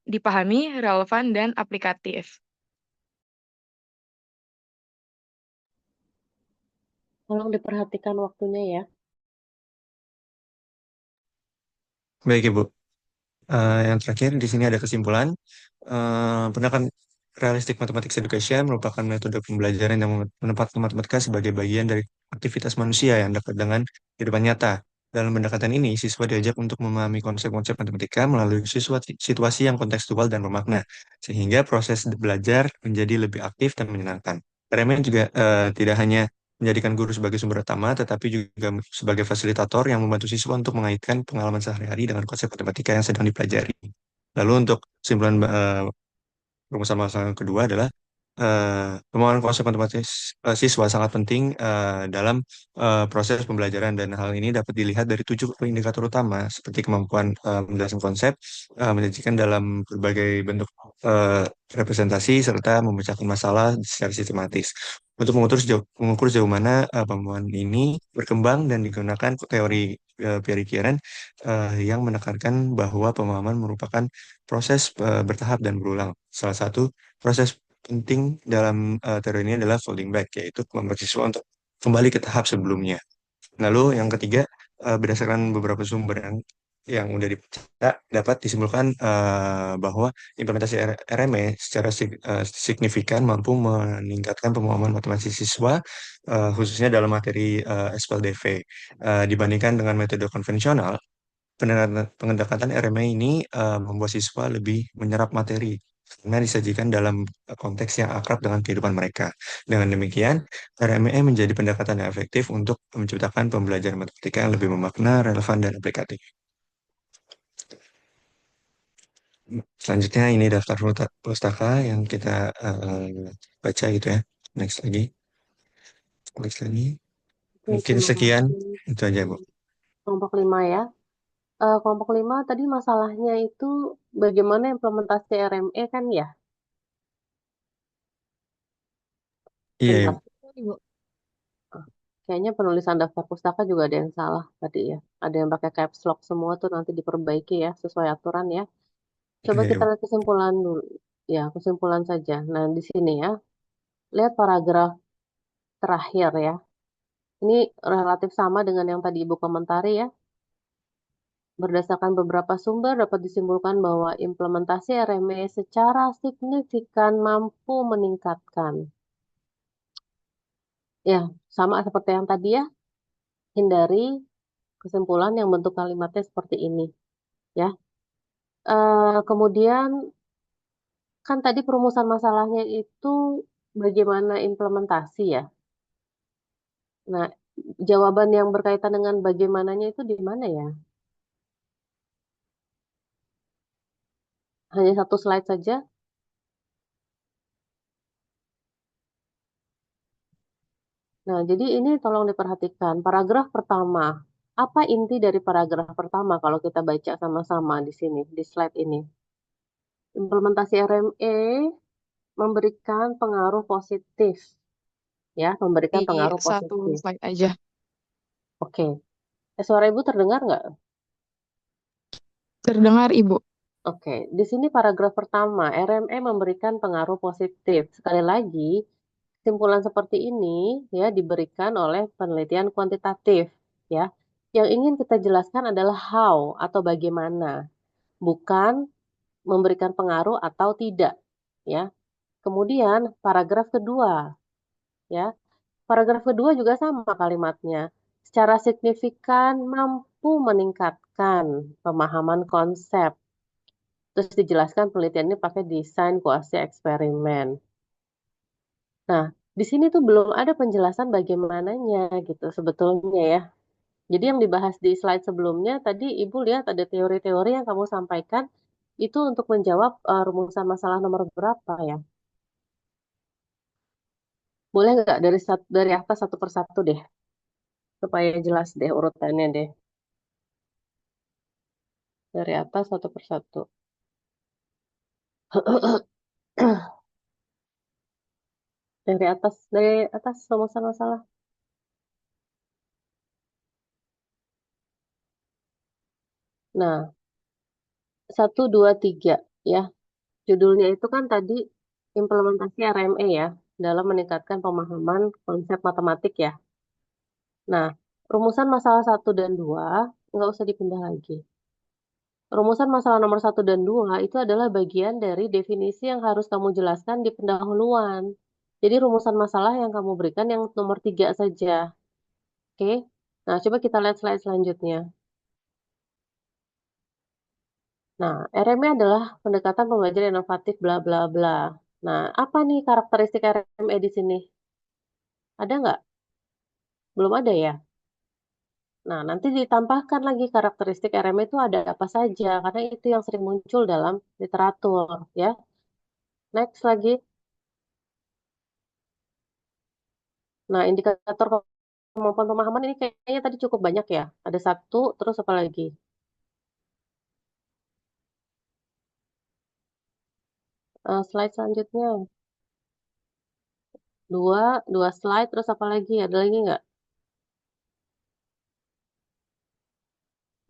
dipahami, relevan, dan aplikatif. Tolong diperhatikan waktunya ya. Baik, Ibu. Yang terakhir di sini ada kesimpulan. Pendekatan realistic mathematics education merupakan metode pembelajaran yang menempatkan matematika sebagai bagian dari aktivitas manusia yang dekat dengan kehidupan nyata. Dalam pendekatan ini, siswa diajak untuk memahami konsep-konsep matematika melalui situasi yang kontekstual dan bermakna, sehingga proses belajar menjadi lebih aktif dan menyenangkan. RMN juga tidak hanya menjadikan guru sebagai sumber utama, tetapi juga sebagai fasilitator yang membantu siswa untuk mengaitkan pengalaman sehari-hari dengan konsep matematika yang sedang dipelajari. Lalu untuk kesimpulan rumusan masalah yang kedua adalah pemahaman konsep matematis siswa sangat penting dalam proses pembelajaran dan hal ini dapat dilihat dari 7 indikator utama seperti kemampuan menjelaskan konsep, menyajikan dalam berbagai bentuk eh, representasi serta memecahkan masalah secara sistematis. Untuk mengukur sejauh mana pemahaman ini berkembang dan digunakan teori Pierre Kieran yang menekankan bahwa pemahaman merupakan proses bertahap dan berulang. Salah satu proses penting dalam teori ini adalah folding back, yaitu membuat siswa untuk kembali ke tahap sebelumnya. Lalu yang ketiga, berdasarkan beberapa sumber yang udah dibaca, dapat disimpulkan bahwa implementasi RME secara signifikan mampu meningkatkan pemahaman matematik siswa, khususnya dalam materi SPLDV. Dibandingkan dengan metode konvensional, pendekatan RMA ini membuat siswa lebih menyerap materi karena disajikan dalam konteks yang akrab dengan kehidupan mereka. Dengan demikian, RMA menjadi pendekatan yang efektif untuk menciptakan pembelajaran matematika yang lebih memakna, relevan, dan aplikatif. Selanjutnya ini daftar pustaka yang kita baca gitu ya. Next lagi. Next lagi. Oke, Mungkin terima sekian. kasih. Itu aja, Bu. Kelompok 5 ya. Kelompok 5 tadi masalahnya itu bagaimana implementasi RME kan ya? Iya, Bentar. Ibu. Ibu. Kayaknya penulisan daftar pustaka juga ada yang salah tadi ya. Ada yang pakai caps lock semua tuh nanti diperbaiki ya sesuai aturan ya. Coba Iya, kita Ibu. lihat kesimpulan dulu. Ya, kesimpulan saja. Nah, di sini ya. Lihat paragraf terakhir ya. Ini relatif sama dengan yang tadi Ibu komentari ya. Berdasarkan beberapa sumber dapat disimpulkan bahwa implementasi RME secara signifikan mampu meningkatkan. Ya, sama seperti yang tadi ya. Hindari kesimpulan yang bentuk kalimatnya seperti ini. Ya, kemudian kan tadi perumusan masalahnya itu bagaimana implementasi ya. Nah, jawaban yang berkaitan dengan bagaimananya itu di mana ya? Hanya satu slide saja. Nah, jadi ini tolong diperhatikan. Paragraf pertama. Apa inti dari paragraf pertama kalau kita baca sama-sama di sini, di slide ini? Implementasi RME memberikan pengaruh positif. Ya, memberikan Di pengaruh satu positif. slide aja. Oke. Suara Ibu terdengar nggak? Terdengar, Ibu. Oke, di sini paragraf pertama, RME memberikan pengaruh positif. Sekali lagi, kesimpulan seperti ini ya diberikan oleh penelitian kuantitatif ya. Yang ingin kita jelaskan adalah how atau bagaimana, bukan memberikan pengaruh atau tidak ya. Kemudian paragraf kedua ya. Paragraf kedua juga sama kalimatnya. Secara signifikan mampu meningkatkan pemahaman konsep. Terus dijelaskan penelitian ini pakai desain kuasi eksperimen. Nah, di sini tuh belum ada penjelasan bagaimananya gitu sebetulnya ya. Jadi yang dibahas di slide sebelumnya tadi Ibu lihat ada teori-teori yang kamu sampaikan itu untuk menjawab rumusan masalah nomor berapa ya? Boleh nggak dari atas satu persatu deh supaya jelas deh urutannya deh. Dari atas satu persatu. Dari atas rumusan masalah. Nah, satu, dua, tiga ya. Judulnya itu kan tadi implementasi RME ya, dalam meningkatkan pemahaman konsep matematik ya. Nah, rumusan masalah satu dan 2 nggak usah dipindah lagi. Rumusan masalah nomor 1 dan 2 itu adalah bagian dari definisi yang harus kamu jelaskan di pendahuluan. Jadi rumusan masalah yang kamu berikan yang nomor 3 saja. Oke? Nah, coba kita lihat slide selanjutnya. Nah, RME adalah pendekatan pembelajaran inovatif bla bla bla. Nah, apa nih karakteristik RME di sini? Ada nggak? Belum ada ya? Nah, nanti ditambahkan lagi karakteristik RME itu ada apa saja, karena itu yang sering muncul dalam literatur, ya. Next lagi. Nah, indikator kemampuan pemahaman ini kayaknya tadi cukup banyak ya. Ada satu, terus apa lagi? Slide selanjutnya. Dua slide, terus apa lagi? Ada lagi nggak?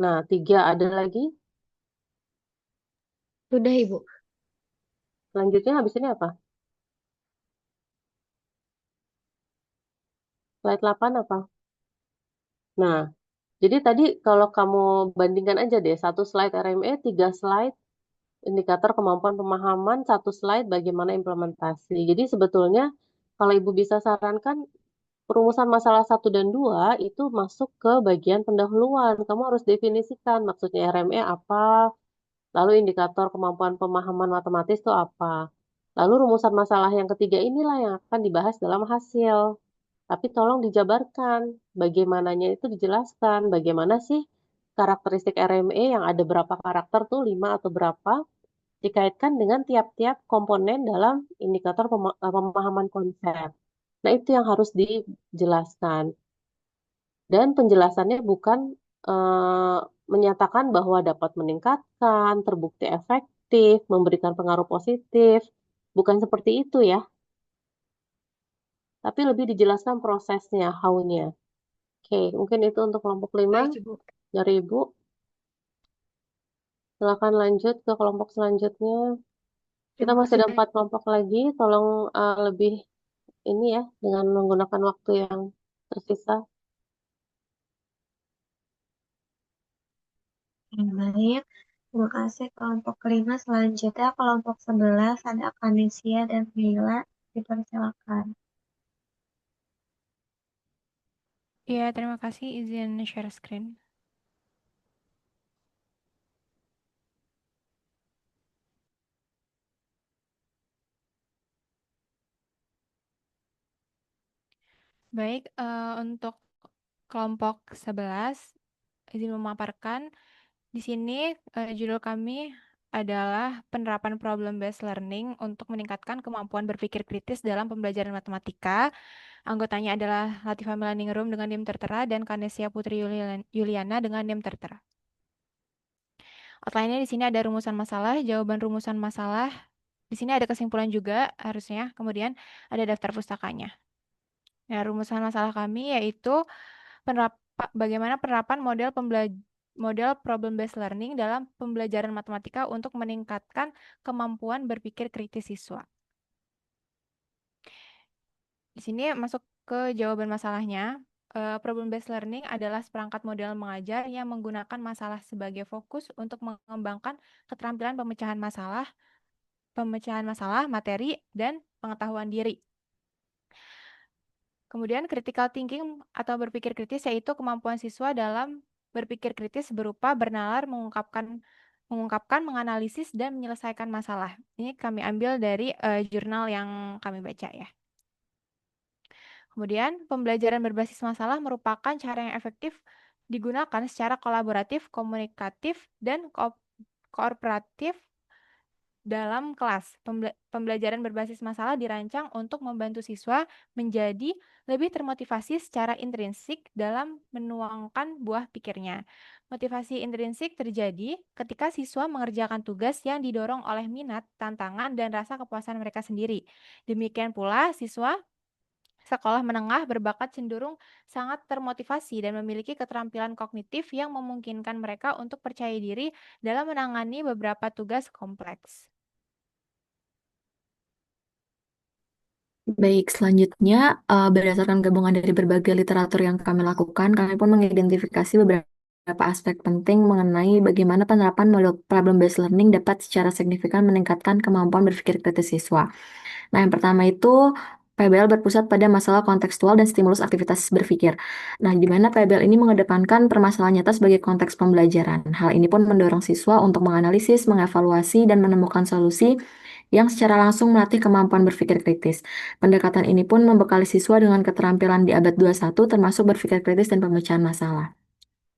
Nah, 3 ada lagi. Sudah, Ibu. Selanjutnya habis ini apa? Slide 8 apa? Nah, jadi tadi kalau kamu bandingkan aja deh, satu slide RME, 3 slide indikator kemampuan pemahaman, satu slide bagaimana implementasi. Jadi sebetulnya kalau Ibu bisa sarankan, perumusan masalah 1 dan 2 itu masuk ke bagian pendahuluan. Kamu harus definisikan maksudnya RME apa, lalu indikator kemampuan pemahaman matematis itu apa. Lalu rumusan masalah yang ketiga inilah yang akan dibahas dalam hasil. Tapi tolong dijabarkan, bagaimananya itu dijelaskan, bagaimana sih karakteristik RME yang ada berapa karakter tuh, 5 atau berapa, dikaitkan dengan tiap-tiap komponen dalam indikator pemahaman konsep. Nah, itu yang harus dijelaskan. Dan penjelasannya bukan eh, menyatakan bahwa dapat meningkatkan, terbukti efektif, memberikan pengaruh positif. Bukan seperti itu ya, tapi lebih dijelaskan prosesnya, how-nya. Oke, mungkin itu untuk kelompok 5 Baik, Ibu. dari Ibu. Silakan lanjut ke kelompok selanjutnya. Kita Terima masih kasih ada banyak. 4 kelompok lagi. Tolong lebih ini ya, dengan menggunakan waktu yang tersisa. Baik, terima kasih kelompok kelima. Selanjutnya kelompok 11 ada Kanesia dan Mila. Dipersilakan. Iya, terima kasih. Izin share screen. Baik, untuk kelompok 11, izin memaparkan. Di sini judul kami adalah penerapan problem-based learning untuk meningkatkan kemampuan berpikir kritis dalam pembelajaran matematika. Anggotanya adalah Latifah Melaningrum dengan NIM tertera dan Kanesia Putri Yuliana dengan NIM tertera. Outline-nya di sini ada rumusan masalah, jawaban rumusan masalah. Di sini ada kesimpulan juga harusnya. Kemudian ada daftar pustakanya. Nah, rumusan masalah kami yaitu bagaimana penerapan model problem-based learning dalam pembelajaran matematika untuk meningkatkan kemampuan berpikir kritis siswa. Di sini masuk ke jawaban masalahnya. Problem-based learning adalah seperangkat model mengajar yang menggunakan masalah sebagai fokus untuk mengembangkan keterampilan pemecahan masalah, materi, dan pengetahuan diri. Kemudian critical thinking atau berpikir kritis yaitu kemampuan siswa dalam berpikir kritis berupa bernalar, mengungkapkan, menganalisis, dan menyelesaikan masalah. Ini kami ambil dari jurnal yang kami baca ya. Kemudian, pembelajaran berbasis masalah merupakan cara yang efektif digunakan secara kolaboratif, komunikatif, dan kooperatif dalam kelas. Pembelajaran berbasis masalah dirancang untuk membantu siswa menjadi lebih termotivasi secara intrinsik dalam menuangkan buah pikirnya. Motivasi intrinsik terjadi ketika siswa mengerjakan tugas yang didorong oleh minat, tantangan, dan rasa kepuasan mereka sendiri. Demikian pula, siswa sekolah menengah berbakat cenderung sangat termotivasi dan memiliki keterampilan kognitif yang memungkinkan mereka untuk percaya diri dalam menangani beberapa tugas kompleks. Baik, selanjutnya berdasarkan gabungan dari berbagai literatur yang kami lakukan, kami pun mengidentifikasi beberapa beberapa aspek penting mengenai bagaimana penerapan model problem-based learning dapat secara signifikan meningkatkan kemampuan berpikir kritis siswa. Nah, yang pertama itu PBL berpusat pada masalah kontekstual dan stimulus aktivitas berpikir. Nah, di mana PBL ini mengedepankan permasalahan nyata sebagai konteks pembelajaran. Hal ini pun mendorong siswa untuk menganalisis, mengevaluasi, dan menemukan solusi yang secara langsung melatih kemampuan berpikir kritis. Pendekatan ini pun membekali siswa dengan keterampilan di abad 21 termasuk berpikir kritis dan pemecahan masalah.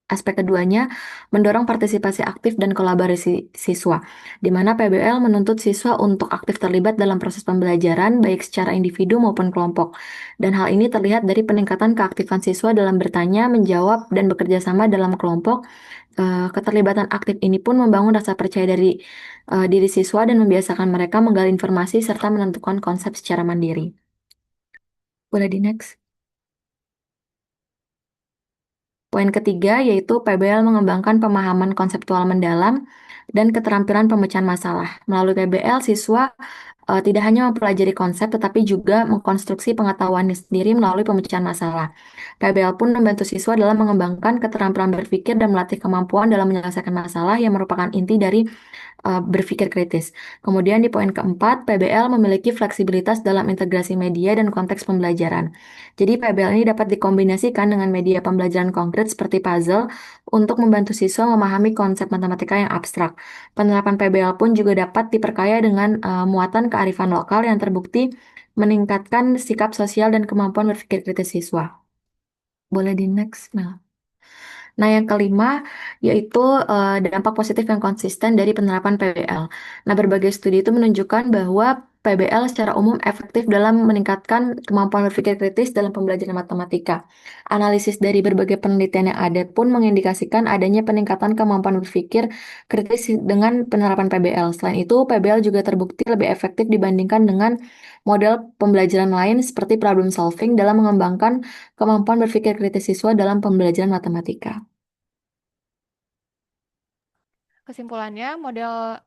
Aspek keduanya, mendorong partisipasi aktif dan kolaborasi siswa, di mana PBL menuntut siswa untuk aktif terlibat dalam proses pembelajaran, baik secara individu maupun kelompok. Dan hal ini terlihat dari peningkatan keaktifan siswa dalam bertanya, menjawab, dan bekerja sama dalam kelompok. Keterlibatan aktif ini pun membangun rasa percaya diri siswa dan membiasakan mereka menggali informasi serta menentukan konsep secara mandiri. Boleh di next. Poin ketiga yaitu PBL mengembangkan pemahaman konseptual mendalam dan keterampilan pemecahan masalah. Melalui PBL, siswa tidak hanya mempelajari konsep tetapi juga mengkonstruksi pengetahuannya sendiri melalui pemecahan masalah. PBL pun membantu siswa dalam mengembangkan keterampilan berpikir dan melatih kemampuan dalam menyelesaikan masalah yang merupakan inti dari berpikir kritis. Kemudian di poin keempat, PBL memiliki fleksibilitas dalam integrasi media dan konteks pembelajaran. Jadi PBL ini dapat dikombinasikan dengan media pembelajaran konkret seperti puzzle untuk membantu siswa memahami konsep matematika yang abstrak. Penerapan PBL pun juga dapat diperkaya dengan muatan kearifan lokal yang terbukti meningkatkan sikap sosial dan kemampuan berpikir kritis siswa. Boleh di next, Mel. Nah, yang kelima yaitu dampak positif yang konsisten dari penerapan PBL. Nah, berbagai studi itu menunjukkan bahwa PBL secara umum efektif dalam meningkatkan kemampuan berpikir kritis dalam pembelajaran matematika. Analisis dari berbagai penelitian yang ada pun mengindikasikan adanya peningkatan kemampuan berpikir kritis dengan penerapan PBL. Selain itu, PBL juga terbukti lebih efektif dibandingkan dengan model pembelajaran lain seperti problem solving dalam mengembangkan kemampuan berpikir kritis siswa dalam pembelajaran matematika. Kesimpulannya, model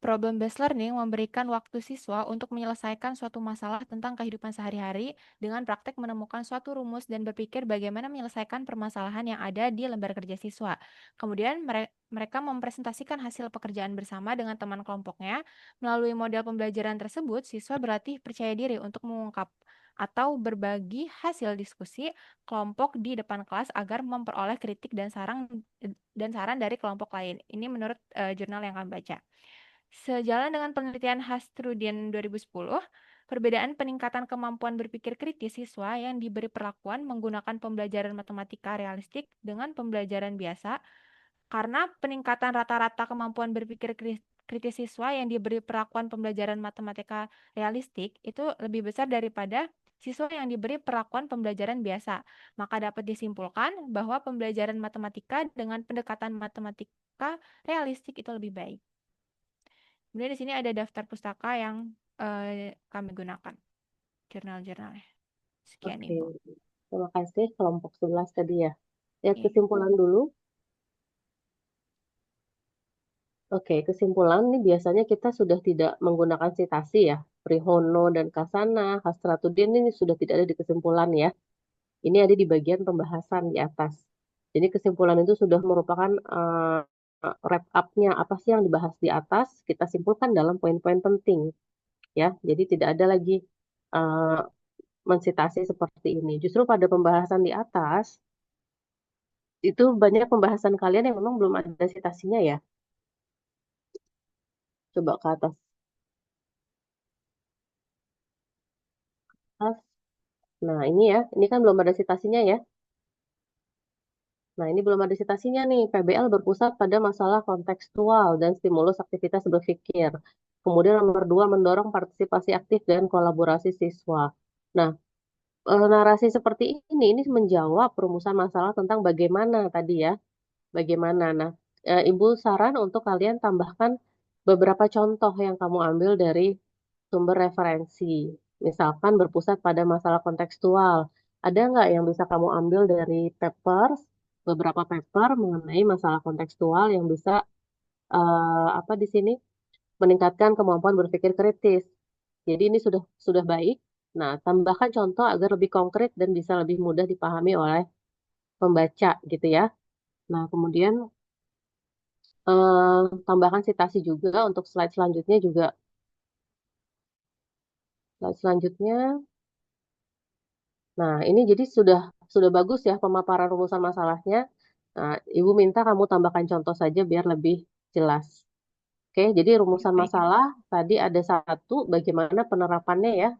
problem-based learning memberikan waktu siswa untuk menyelesaikan suatu masalah tentang kehidupan sehari-hari dengan praktek menemukan suatu rumus dan berpikir bagaimana menyelesaikan permasalahan yang ada di lembar kerja siswa. Kemudian mereka mempresentasikan hasil pekerjaan bersama dengan teman kelompoknya. Melalui model pembelajaran tersebut, siswa berlatih percaya diri untuk mengungkap atau berbagi hasil diskusi kelompok di depan kelas agar memperoleh kritik dan saran dari kelompok lain. Ini menurut jurnal yang kami baca. Sejalan dengan penelitian Hastrudin 2010, perbedaan peningkatan kemampuan berpikir kritis siswa yang diberi perlakuan menggunakan pembelajaran matematika realistik dengan pembelajaran biasa, karena peningkatan rata-rata kemampuan berpikir kritis siswa yang diberi perlakuan pembelajaran matematika realistik itu lebih besar daripada siswa yang diberi perlakuan pembelajaran biasa. Maka dapat disimpulkan bahwa pembelajaran matematika dengan pendekatan matematika realistik itu lebih baik. Kemudian di sini ada daftar pustaka yang kami gunakan, jurnal-jurnalnya. Sekian, Oke, Ibu. terima kasih kelompok 11 tadi ya. Lihat Oke. kesimpulan dulu. Oke, kesimpulan ini biasanya kita sudah tidak menggunakan citasi ya. Prihono dan Kasana, Hastratudin ini sudah tidak ada di kesimpulan ya. Ini ada di bagian pembahasan di atas. Jadi kesimpulan itu sudah merupakan wrap up-nya apa sih yang dibahas di atas, kita simpulkan dalam poin-poin penting ya. Jadi tidak ada lagi mensitasi seperti ini. Justru pada pembahasan di atas itu banyak pembahasan kalian yang memang belum ada citasinya ya. Coba ke atas. Nah, ini ya, ini kan belum ada citasinya ya. Nah, ini belum ada citasinya nih. PBL berpusat pada masalah kontekstual dan stimulus aktivitas berpikir. Kemudian nomor 2, mendorong partisipasi aktif dan kolaborasi siswa. Nah, narasi seperti ini menjawab rumusan masalah tentang bagaimana tadi ya. Bagaimana. Nah, Ibu saran untuk kalian tambahkan beberapa contoh yang kamu ambil dari sumber referensi. Misalkan berpusat pada masalah kontekstual. Ada nggak yang bisa kamu ambil dari beberapa paper mengenai masalah kontekstual yang bisa apa di sini meningkatkan kemampuan berpikir kritis. Jadi ini sudah baik. Nah, tambahkan contoh agar lebih konkret dan bisa lebih mudah dipahami oleh pembaca gitu ya. Nah, kemudian tambahkan citasi juga untuk slide selanjutnya juga. Slide selanjutnya. Nah, ini jadi sudah bagus ya pemaparan rumusan masalahnya. Nah, Ibu minta kamu tambahkan contoh saja biar lebih jelas. Oke, jadi rumusan Baik. masalah tadi ada satu, bagaimana penerapannya ya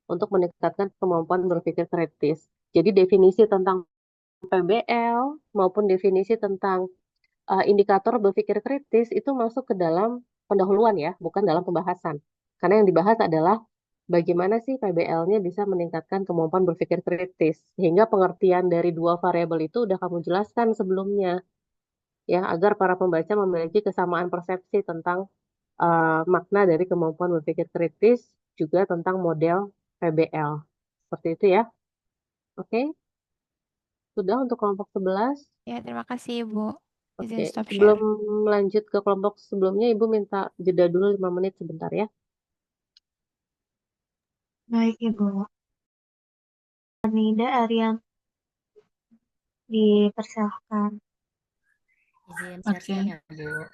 untuk meningkatkan kemampuan berpikir kritis. Jadi definisi tentang PBL maupun definisi tentang indikator berpikir kritis itu masuk ke dalam pendahuluan ya, bukan dalam pembahasan. Karena yang dibahas adalah bagaimana sih PBL-nya bisa meningkatkan kemampuan berpikir kritis. Sehingga pengertian dari dua variabel itu udah kamu jelaskan sebelumnya, ya, agar para pembaca memiliki kesamaan persepsi tentang makna dari kemampuan berpikir kritis, juga tentang model PBL. Seperti itu ya. Oke, sudah untuk kelompok 11. Ya, terima kasih Ibu. Izin Oke, stop sebelum share. melanjut ke kelompok sebelumnya, Ibu minta jeda dulu 5 menit sebentar ya. Baik, Ibu. Nida Aryan dipersilahkan. Izin Oke. share-nya, Bu.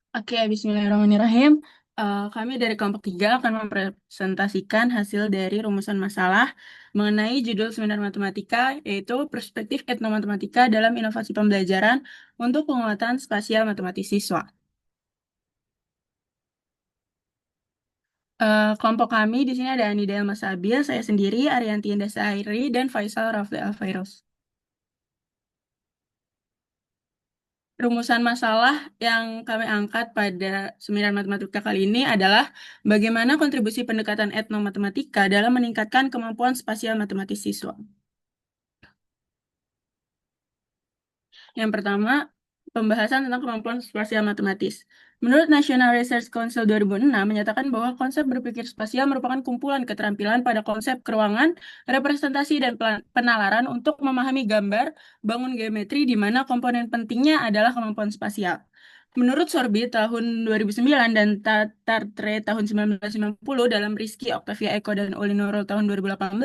Oke, Bismillahirrahmanirrahim. Kami dari kelompok 3 akan mempresentasikan hasil dari rumusan masalah mengenai judul seminar matematika, yaitu Perspektif Etnomatematika dalam Inovasi Pembelajaran untuk Penguatan Spasial Matematis Siswa. Kelompok kami di sini ada Anida Elmasabil, saya sendiri, Arianti Indah Sahiri, dan Faisal Rafli Alfairus. Rumusan masalah yang kami angkat pada seminar matematika kali ini adalah bagaimana kontribusi pendekatan etnomatematika dalam meningkatkan kemampuan spasial matematis siswa. Yang pertama, pembahasan tentang kemampuan spasial matematis. Menurut National Research Council 2006 menyatakan bahwa konsep berpikir spasial merupakan kumpulan keterampilan pada konsep keruangan, representasi, dan penalaran untuk memahami gambar, bangun geometri di mana komponen pentingnya adalah kemampuan spasial. Menurut Sorby tahun 2009 dan Tartre tahun 1990 dalam Rizky, Octavia Eko, dan Olinoro tahun 2018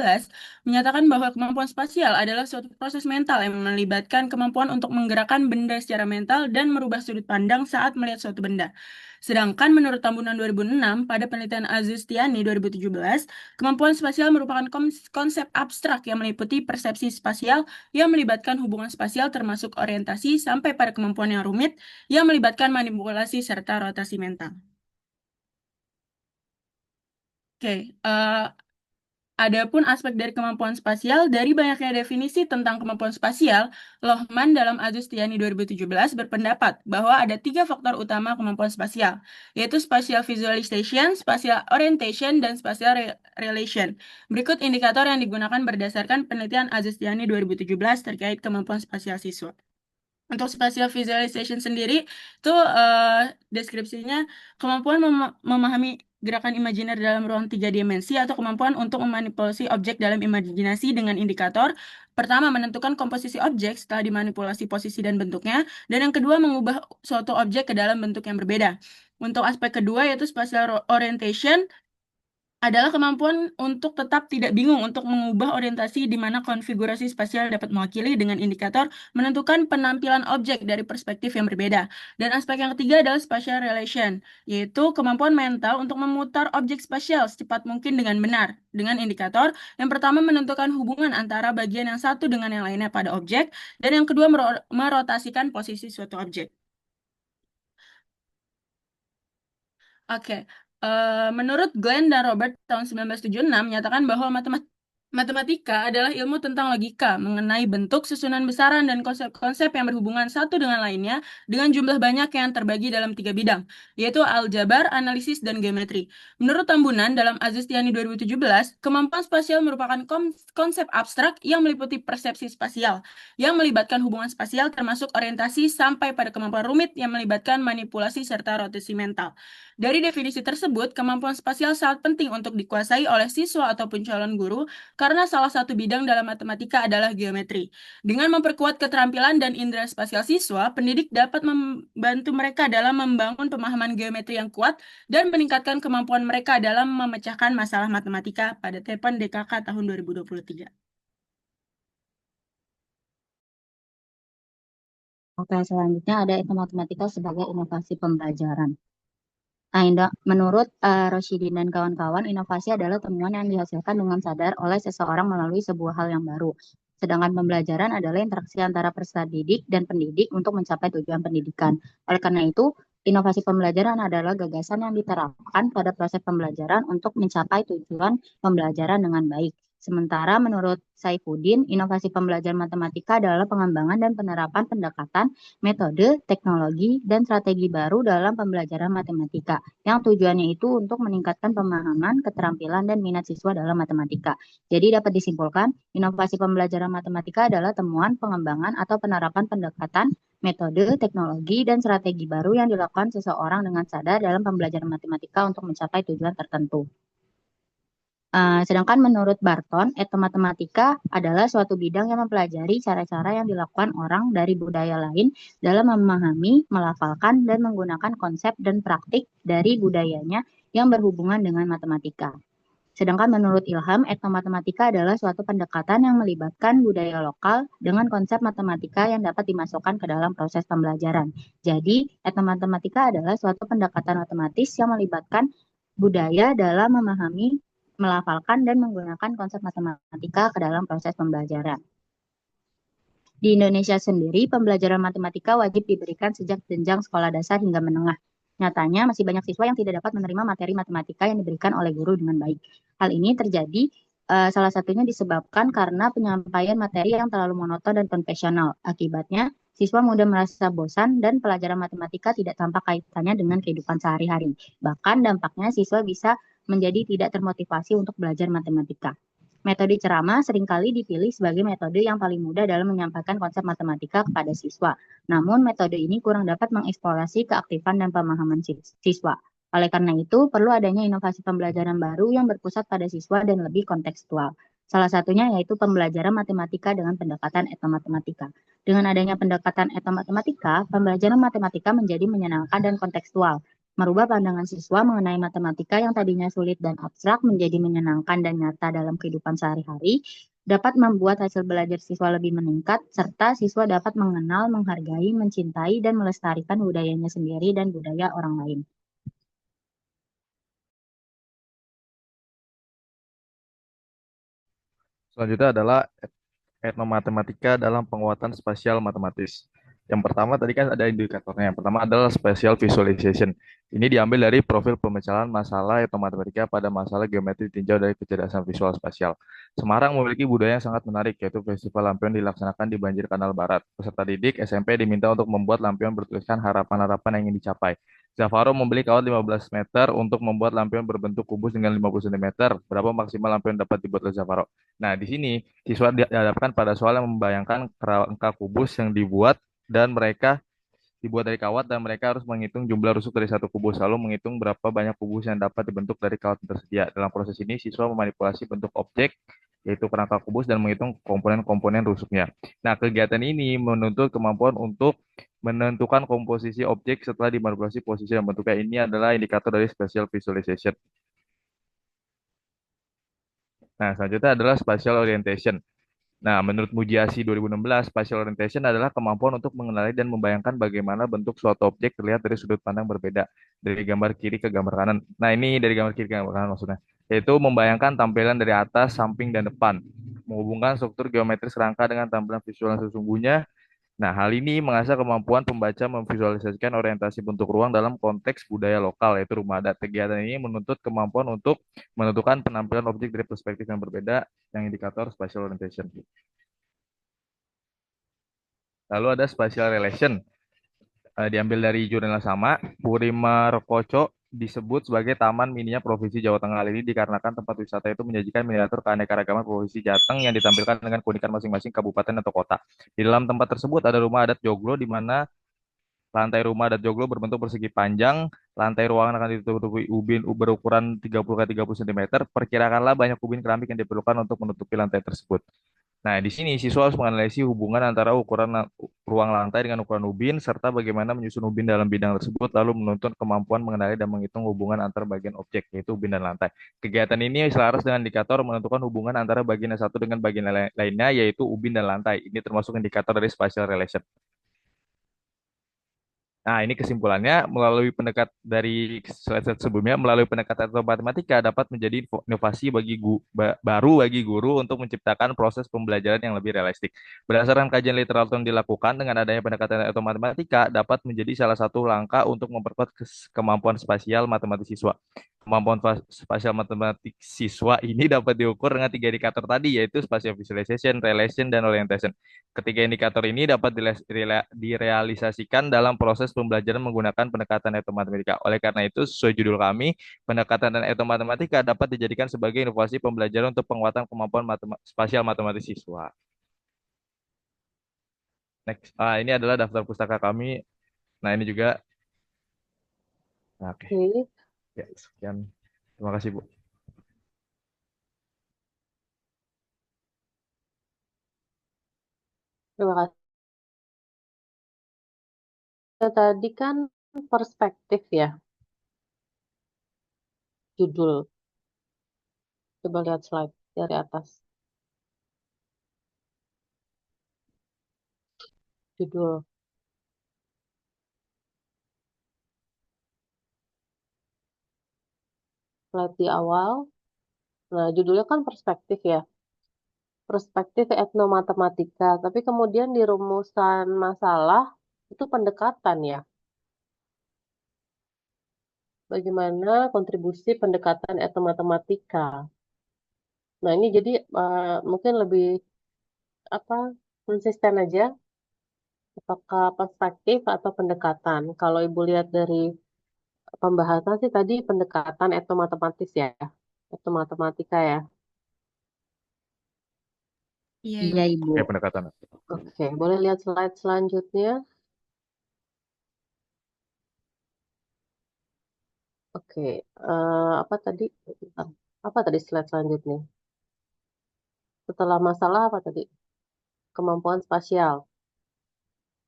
menyatakan bahwa kemampuan spasial adalah suatu proses mental yang melibatkan kemampuan untuk menggerakkan benda secara mental dan merubah sudut pandang saat melihat suatu benda. Sedangkan menurut Tambunan 2006, pada penelitian Azustiani 2017, kemampuan spasial merupakan konsep abstrak yang meliputi persepsi spasial yang melibatkan hubungan spasial termasuk orientasi sampai pada kemampuan yang rumit yang melibatkan manipulasi serta rotasi mental. Oke, adapun aspek dari kemampuan spasial, dari banyaknya definisi tentang kemampuan spasial, Lohman dalam Azustiani 2017 berpendapat bahwa ada 3 faktor utama kemampuan spasial, yaitu spatial visualization, spatial orientation, dan spatial relation. Berikut indikator yang digunakan berdasarkan penelitian Azustiani 2017 terkait kemampuan spasial siswa. Untuk spatial visualization sendiri, itu deskripsinya kemampuan memahami gerakan imajiner dalam ruang 3 dimensi atau kemampuan untuk memanipulasi objek dalam imajinasi dengan indikator. Pertama, menentukan komposisi objek setelah dimanipulasi posisi dan bentuknya. Dan yang kedua, mengubah suatu objek ke dalam bentuk yang berbeda. Untuk aspek kedua, yaitu spatial orientation, adalah kemampuan untuk tetap tidak bingung untuk mengubah orientasi di mana konfigurasi spasial dapat mewakili dengan indikator menentukan penampilan objek dari perspektif yang berbeda. Dan aspek yang ketiga adalah spatial relation, yaitu kemampuan mental untuk memutar objek spasial secepat mungkin dengan benar. Dengan indikator, yang pertama menentukan hubungan antara bagian yang satu dengan yang lainnya pada objek, dan yang kedua merotasikan posisi suatu objek. Oke, menurut Glenn dan Robert tahun 1976 menyatakan bahwa matematika adalah ilmu tentang logika mengenai bentuk, susunan besaran, dan konsep-konsep yang berhubungan satu dengan lainnya dengan jumlah banyak yang terbagi dalam 3 bidang, yaitu aljabar, analisis, dan geometri. Menurut Tambunan dalam Azustiani 2017, kemampuan spasial merupakan konsep abstrak yang meliputi persepsi spasial, yang melibatkan hubungan spasial termasuk orientasi sampai pada kemampuan rumit yang melibatkan manipulasi serta rotasi mental. Dari definisi tersebut, kemampuan spasial sangat penting untuk dikuasai oleh siswa ataupun calon guru karena salah satu bidang dalam matematika adalah geometri. Dengan memperkuat keterampilan dan indera spasial siswa, pendidik dapat membantu mereka dalam membangun pemahaman geometri yang kuat dan meningkatkan kemampuan mereka dalam memecahkan masalah matematika pada TEPAN DKK tahun 2023. Oke, selanjutnya ada matematika sebagai inovasi pembelajaran. Nah, menurut Roshidin dan kawan-kawan, inovasi adalah temuan yang dihasilkan dengan sadar oleh seseorang melalui sebuah hal yang baru. Sedangkan pembelajaran adalah interaksi antara peserta didik dan pendidik untuk mencapai tujuan pendidikan. Oleh karena itu, inovasi pembelajaran adalah gagasan yang diterapkan pada proses pembelajaran untuk mencapai tujuan pembelajaran dengan baik. Sementara menurut Saifuddin, inovasi pembelajaran matematika adalah pengembangan dan penerapan pendekatan, metode, teknologi, dan strategi baru dalam pembelajaran matematika, yang tujuannya itu untuk meningkatkan pemahaman, keterampilan, dan minat siswa dalam matematika. Jadi dapat disimpulkan, inovasi pembelajaran matematika adalah temuan, pengembangan, atau penerapan pendekatan, metode, teknologi, dan strategi baru yang dilakukan seseorang dengan sadar dalam pembelajaran matematika untuk mencapai tujuan tertentu. Sedangkan menurut Barton, etnomatematika adalah suatu bidang yang mempelajari cara-cara yang dilakukan orang dari budaya lain dalam memahami, melafalkan, dan menggunakan konsep dan praktik dari budayanya yang berhubungan dengan matematika. Sedangkan menurut Ilham, etnomatematika adalah suatu pendekatan yang melibatkan budaya lokal dengan konsep matematika yang dapat dimasukkan ke dalam proses pembelajaran. Jadi, etnomatematika adalah suatu pendekatan matematis yang melibatkan budaya dalam memahami, melafalkan, dan menggunakan konsep matematika ke dalam proses pembelajaran. Di Indonesia sendiri, pembelajaran matematika wajib diberikan sejak jenjang sekolah dasar hingga menengah. Nyatanya, masih banyak siswa yang tidak dapat menerima materi matematika yang diberikan oleh guru dengan baik. Hal ini terjadi salah satunya disebabkan karena penyampaian materi yang terlalu monoton dan konvensional. Akibatnya, siswa mudah merasa bosan dan pelajaran matematika tidak tampak kaitannya dengan kehidupan sehari-hari. Bahkan dampaknya siswa bisa menjadi tidak termotivasi untuk belajar matematika. Metode ceramah seringkali dipilih sebagai metode yang paling mudah dalam menyampaikan konsep matematika kepada siswa. Namun, metode ini kurang dapat mengeksplorasi keaktifan dan pemahaman siswa. Oleh karena itu, perlu adanya inovasi pembelajaran baru yang berpusat pada siswa dan lebih kontekstual. Salah satunya yaitu pembelajaran matematika dengan pendekatan etnomatematika. Dengan adanya pendekatan etnomatematika, pembelajaran matematika menjadi menyenangkan dan kontekstual, merubah pandangan siswa mengenai matematika yang tadinya sulit dan abstrak menjadi menyenangkan dan nyata dalam kehidupan sehari-hari, dapat membuat hasil belajar siswa lebih meningkat, serta siswa dapat mengenal, menghargai, mencintai, dan melestarikan budayanya sendiri dan budaya orang lain. Selanjutnya adalah etnomatematika dalam penguatan spasial matematis. Yang pertama tadi kan ada indikatornya. Yang pertama adalah spatial visualization. Ini diambil dari profil pemecahan masalah etnomatematika pada masalah geometri tinjau dari kecerdasan visual spasial. Semarang memiliki budaya yang sangat menarik, yaitu festival lampion dilaksanakan di Banjir Kanal Barat. Peserta didik SMP diminta untuk membuat lampion bertuliskan harapan-harapan yang ingin dicapai. Zavaro membeli kawat 15 meter untuk membuat lampion berbentuk kubus dengan 50 cm. Berapa maksimal lampion dapat dibuat oleh Zavaro? Nah, di sini siswa dihadapkan pada soal yang membayangkan kerangka kubus yang dibuat dan mereka dibuat dari kawat dan mereka harus menghitung jumlah rusuk dari satu kubus, lalu menghitung berapa banyak kubus yang dapat dibentuk dari kawat yang tersedia. Dalam proses ini, siswa memanipulasi bentuk objek, yaitu kerangka kubus, dan menghitung komponen-komponen rusuknya. Nah, kegiatan ini menuntut kemampuan untuk menentukan komposisi objek setelah dimanipulasi posisi dan bentuknya. Ini adalah indikator dari spatial visualization. Nah, selanjutnya adalah spatial orientation. Nah, menurut Mujiashi 2016, spatial orientation adalah kemampuan untuk mengenali dan membayangkan bagaimana bentuk suatu objek terlihat dari sudut pandang berbeda, dari gambar kiri ke gambar kanan. Nah, ini dari gambar kiri ke gambar kanan maksudnya, yaitu membayangkan tampilan dari atas, samping, dan depan, menghubungkan struktur geometris rangka dengan tampilan visual yang sesungguhnya. Nah, hal ini mengasah kemampuan pembaca memvisualisasikan orientasi bentuk ruang dalam konteks budaya lokal, yaitu rumah adat. Kegiatan ini menuntut kemampuan untuk menentukan penampilan objek dari perspektif yang berbeda, yang indikator spatial orientation. Lalu ada spatial relation, diambil dari jurnal sama. Purima Rekoco disebut sebagai taman mininya Provinsi Jawa Tengah. Hal ini dikarenakan tempat wisata itu menyajikan miniatur keanekaragaman Provinsi Jateng yang ditampilkan dengan keunikan masing-masing kabupaten atau kota. Di dalam tempat tersebut ada rumah adat Joglo di mana Lantai rumah dan joglo berbentuk persegi panjang. Lantai ruangan akan ditutupi ubin berukuran 30 x 30 cm. Perkirakanlah banyak ubin keramik yang diperlukan untuk menutupi lantai tersebut. Nah, di sini siswa harus menganalisis hubungan antara ukuran ruang lantai dengan ukuran ubin, serta bagaimana menyusun ubin dalam bidang tersebut, lalu menuntut kemampuan mengenali dan menghitung hubungan antar bagian objek, yaitu ubin dan lantai. Kegiatan ini selaras dengan indikator menentukan hubungan antara bagian yang satu dengan bagian lainnya, yaitu ubin dan lantai. Ini termasuk indikator dari spatial relation. Nah, ini kesimpulannya melalui dari slide sebelumnya, melalui pendekatan matematika dapat menjadi inovasi baru bagi guru untuk menciptakan proses pembelajaran yang lebih realistik. Berdasarkan kajian literatur yang dilakukan, dengan adanya pendekatan matematika dapat menjadi salah satu langkah untuk memperkuat kemampuan spasial matematik siswa. Kemampuan spasial matematik siswa ini dapat diukur dengan 3 indikator tadi, yaitu spatial visualization, relation, dan orientation. Ketiga indikator ini dapat direalisasikan dalam proses pembelajaran menggunakan pendekatan matematika. Oleh karena itu, sesuai judul kami, pendekatan matematika dapat dijadikan sebagai inovasi pembelajaran untuk penguatan kemampuan spasial matematik siswa. Next, ini adalah daftar pustaka kami. Nah, ini juga. Oke. Ya, sekian. Terima kasih, Bu. Terima kasih. Tadi kan perspektif ya, judul. Coba lihat slide dari atas. Judul. Slide di awal. Nah, judulnya kan perspektif ya. Perspektif etnomatematika. Tapi kemudian di rumusan masalah itu pendekatan ya. Bagaimana kontribusi pendekatan etnomatematika. Nah, ini jadi mungkin lebih konsisten aja. Apakah perspektif atau pendekatan? Kalau Ibu lihat dari pembahasan sih tadi pendekatan etnomatematis ya. Etnomatematika ya. Iya, Ibu. Oke, pendekatan. Oke, boleh lihat slide selanjutnya. Oke, apa tadi? Apa tadi slide selanjutnya? Setelah masalah apa tadi? Kemampuan spasial.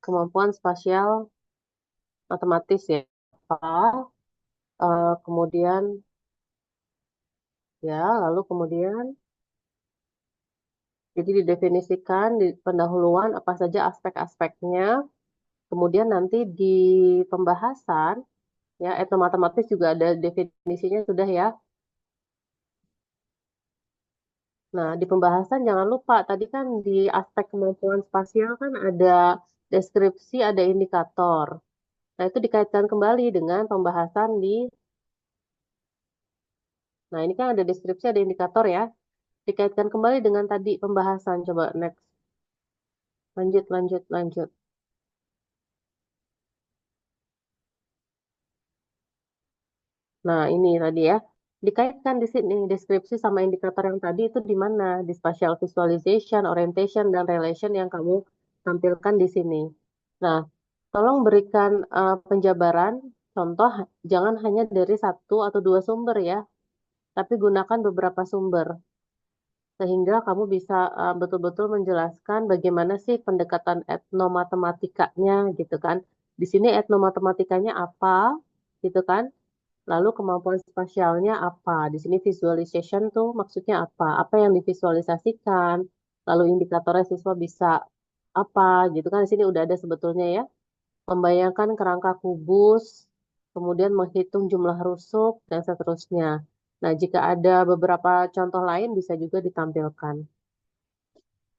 Kemampuan spasial matematis ya. Apa? Kemudian ya, lalu kemudian jadi didefinisikan di pendahuluan apa saja aspek-aspeknya. Kemudian nanti di pembahasan ya, etnomatematis juga ada definisinya sudah ya. Nah, di pembahasan jangan lupa, tadi kan di aspek kemampuan spasial kan ada deskripsi, ada indikator. Nah, itu dikaitkan kembali dengan pembahasan di, nah ini kan ada deskripsi, ada indikator ya. Dikaitkan kembali dengan tadi pembahasan. Coba next. Lanjut, lanjut, lanjut. Nah, ini tadi ya. Dikaitkan di sini deskripsi sama indikator yang tadi itu di mana? Di spatial visualization, orientation, dan relation yang kamu tampilkan di sini. Nah, tolong berikan penjabaran, contoh jangan hanya dari satu atau dua sumber ya, tapi gunakan beberapa sumber. Sehingga kamu bisa betul-betul menjelaskan bagaimana sih pendekatan etnomatematikanya gitu kan. Di sini etnomatematikanya apa gitu kan. Lalu kemampuan spasialnya apa? Di sini visualization tuh maksudnya apa? Apa yang divisualisasikan? Lalu indikatornya siswa bisa apa gitu kan? Di sini udah ada sebetulnya ya. Membayangkan kerangka kubus, kemudian menghitung jumlah rusuk dan seterusnya. Nah, jika ada beberapa contoh lain bisa juga ditampilkan.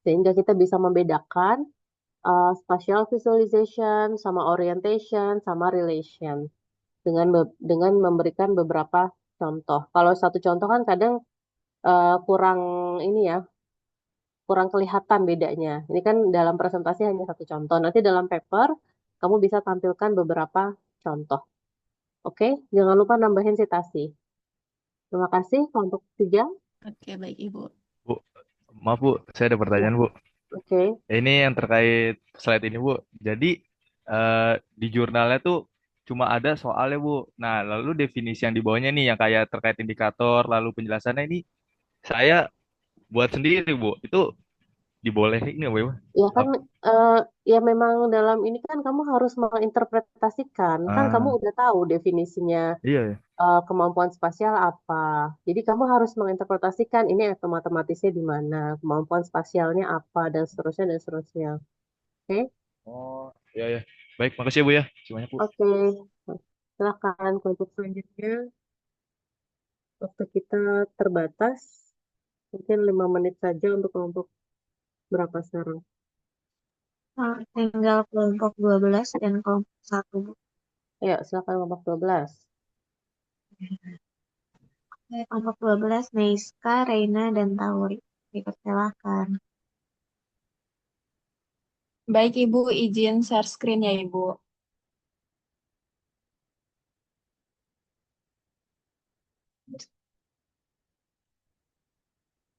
Sehingga kita bisa membedakan spatial visualization sama orientation sama relation dengan memberikan beberapa contoh. Kalau satu contoh kan kadang kurang ini ya, kurang kelihatan bedanya. Ini kan dalam presentasi hanya satu contoh. Nanti dalam paper kamu bisa tampilkan beberapa contoh. Oke, jangan lupa nambahin citasi. Terima kasih kelompok 3. Oke, baik Ibu. Bu, maaf Bu, saya ada pertanyaan Bu. Oke. Ini yang terkait slide ini Bu. Jadi di jurnalnya tuh cuma ada soalnya Bu. Nah, lalu definisi yang di bawahnya nih yang kayak terkait indikator, lalu penjelasannya ini saya buat sendiri Bu. Itu dibolehin nggak Bu? Ya kan, ya memang dalam ini kan kamu harus menginterpretasikan. Kan kamu Ah, udah tahu definisinya iya ya. kemampuan spasial apa. Jadi kamu harus menginterpretasikan ini matematisnya di mana, kemampuan spasialnya apa, dan seterusnya dan seterusnya. Oke? Oh, iya ya. Baik, makasih ya Bu ya. Semuanya Bu. Oke. Silakan kelompok selanjutnya. Waktu kita terbatas, mungkin 5 menit saja untuk kelompok berapa sekarang? Tinggal kelompok 12 dan kelompok 1, Bu. Ayo, silakan kelompok 12. Kelompok 12, Neiska, Reina, dan Tauri. Dipersilahkan. Baik, Ibu, izin share screen ya, Ibu.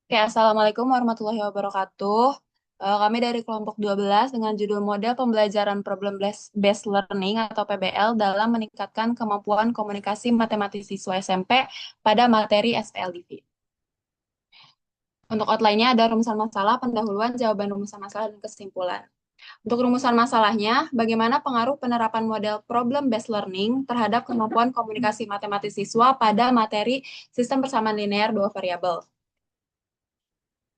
Oke, Assalamualaikum warahmatullahi wabarakatuh. Kami dari kelompok 12 dengan judul model pembelajaran problem-based learning atau PBL dalam meningkatkan kemampuan komunikasi matematis siswa SMP pada materi SPLDV. Untuk outline-nya ada rumusan masalah, pendahuluan, jawaban rumusan masalah, dan kesimpulan. Untuk rumusan masalahnya, bagaimana pengaruh penerapan model problem-based learning terhadap kemampuan komunikasi matematis siswa pada materi sistem persamaan linear dua variabel.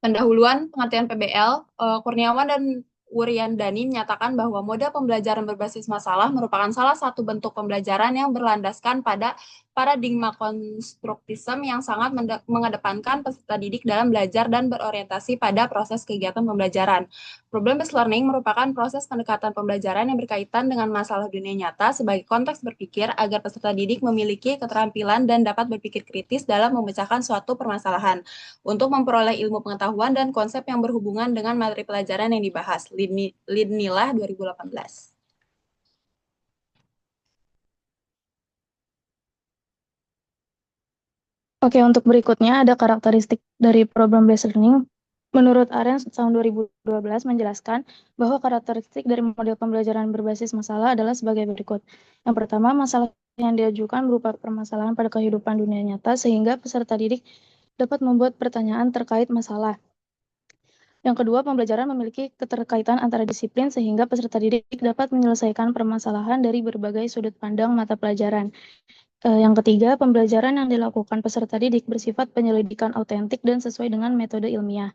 Pendahuluan pengertian PBL, Kurniawan dan Wuryandani menyatakan bahwa model pembelajaran berbasis masalah merupakan salah satu bentuk pembelajaran yang berlandaskan pada paradigma konstruktisme yang sangat mengedepankan peserta didik dalam belajar dan berorientasi pada proses kegiatan pembelajaran. Problem-based learning merupakan proses pendekatan pembelajaran yang berkaitan dengan masalah dunia nyata sebagai konteks berpikir agar peserta didik memiliki keterampilan dan dapat berpikir kritis dalam memecahkan suatu permasalahan untuk memperoleh ilmu pengetahuan dan konsep yang berhubungan dengan materi pelajaran yang dibahas. Lidnilah 2018. Oke, untuk berikutnya ada karakteristik dari problem-based learning. Menurut Arens tahun 2012 menjelaskan bahwa karakteristik dari model pembelajaran berbasis masalah adalah sebagai berikut. Yang pertama, masalah yang diajukan berupa permasalahan pada kehidupan dunia nyata sehingga peserta didik dapat membuat pertanyaan terkait masalah. Yang kedua, pembelajaran memiliki keterkaitan antara disiplin sehingga peserta didik dapat menyelesaikan permasalahan dari berbagai sudut pandang mata pelajaran. Yang ketiga, pembelajaran yang dilakukan peserta didik bersifat penyelidikan autentik dan sesuai dengan metode ilmiah.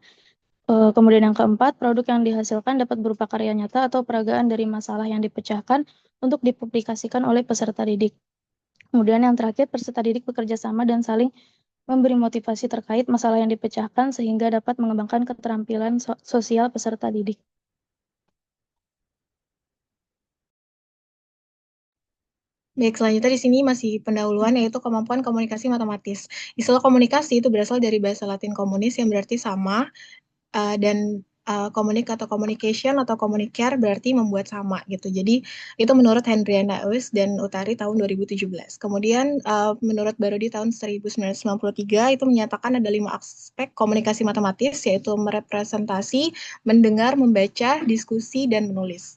Kemudian yang keempat, produk yang dihasilkan dapat berupa karya nyata atau peragaan dari masalah yang dipecahkan untuk dipublikasikan oleh peserta didik. Kemudian yang terakhir, peserta didik bekerja sama dan saling memberi motivasi terkait masalah yang dipecahkan sehingga dapat mengembangkan keterampilan sosial peserta didik. Baik, selanjutnya di sini masih pendahuluan yaitu kemampuan komunikasi matematis. Istilah komunikasi itu berasal dari bahasa Latin communis yang berarti sama, dan communic atau communication atau communicare berarti membuat sama gitu. Jadi itu menurut Hendriana Eus dan Utari tahun 2017. Kemudian menurut Barodi tahun 1993 itu menyatakan ada 5 aspek komunikasi matematis yaitu merepresentasi, mendengar, membaca, diskusi, dan menulis.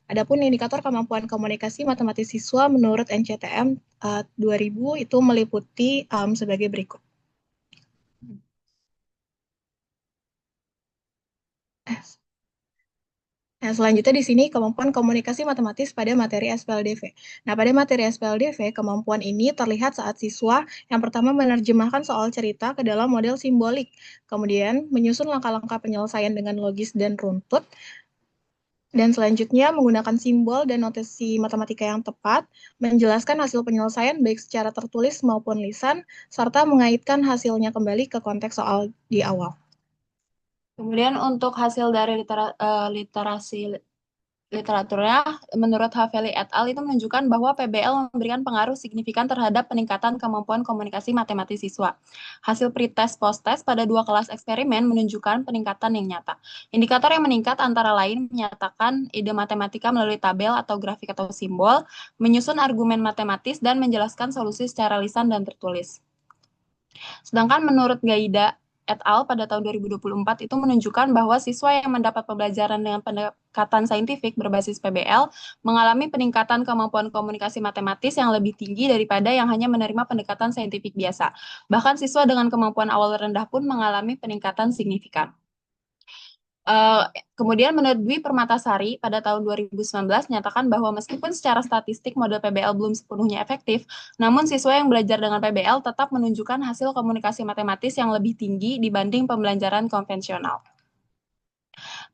Adapun indikator kemampuan komunikasi matematis siswa menurut NCTM 2000 itu meliputi sebagai berikut. Nah, selanjutnya di sini kemampuan komunikasi matematis pada materi SPLDV. Nah, pada materi SPLDV, kemampuan ini terlihat saat siswa yang pertama menerjemahkan soal cerita ke dalam model simbolik, kemudian menyusun langkah-langkah penyelesaian dengan logis dan runtut, dan selanjutnya menggunakan simbol dan notasi matematika yang tepat, menjelaskan hasil penyelesaian baik secara tertulis maupun lisan, serta mengaitkan hasilnya kembali ke konteks soal di awal. Kemudian untuk hasil dari literaturnya, menurut Haveli et al. Itu menunjukkan bahwa PBL memberikan pengaruh signifikan terhadap peningkatan kemampuan komunikasi matematis siswa. Hasil pretest post-test pada 2 kelas eksperimen menunjukkan peningkatan yang nyata. Indikator yang meningkat antara lain menyatakan ide matematika melalui tabel atau grafik atau simbol, menyusun argumen matematis, dan menjelaskan solusi secara lisan dan tertulis. Sedangkan menurut Gaida et al. Pada tahun 2024 itu menunjukkan bahwa siswa yang mendapat pembelajaran dengan pendekatan saintifik berbasis PBL mengalami peningkatan kemampuan komunikasi matematis yang lebih tinggi daripada yang hanya menerima pendekatan saintifik biasa. Bahkan siswa dengan kemampuan awal rendah pun mengalami peningkatan signifikan. Kemudian menurut Dwi Permatasari pada tahun 2019 menyatakan bahwa meskipun secara statistik model PBL belum sepenuhnya efektif, namun siswa yang belajar dengan PBL tetap menunjukkan hasil komunikasi matematis yang lebih tinggi dibanding pembelajaran konvensional.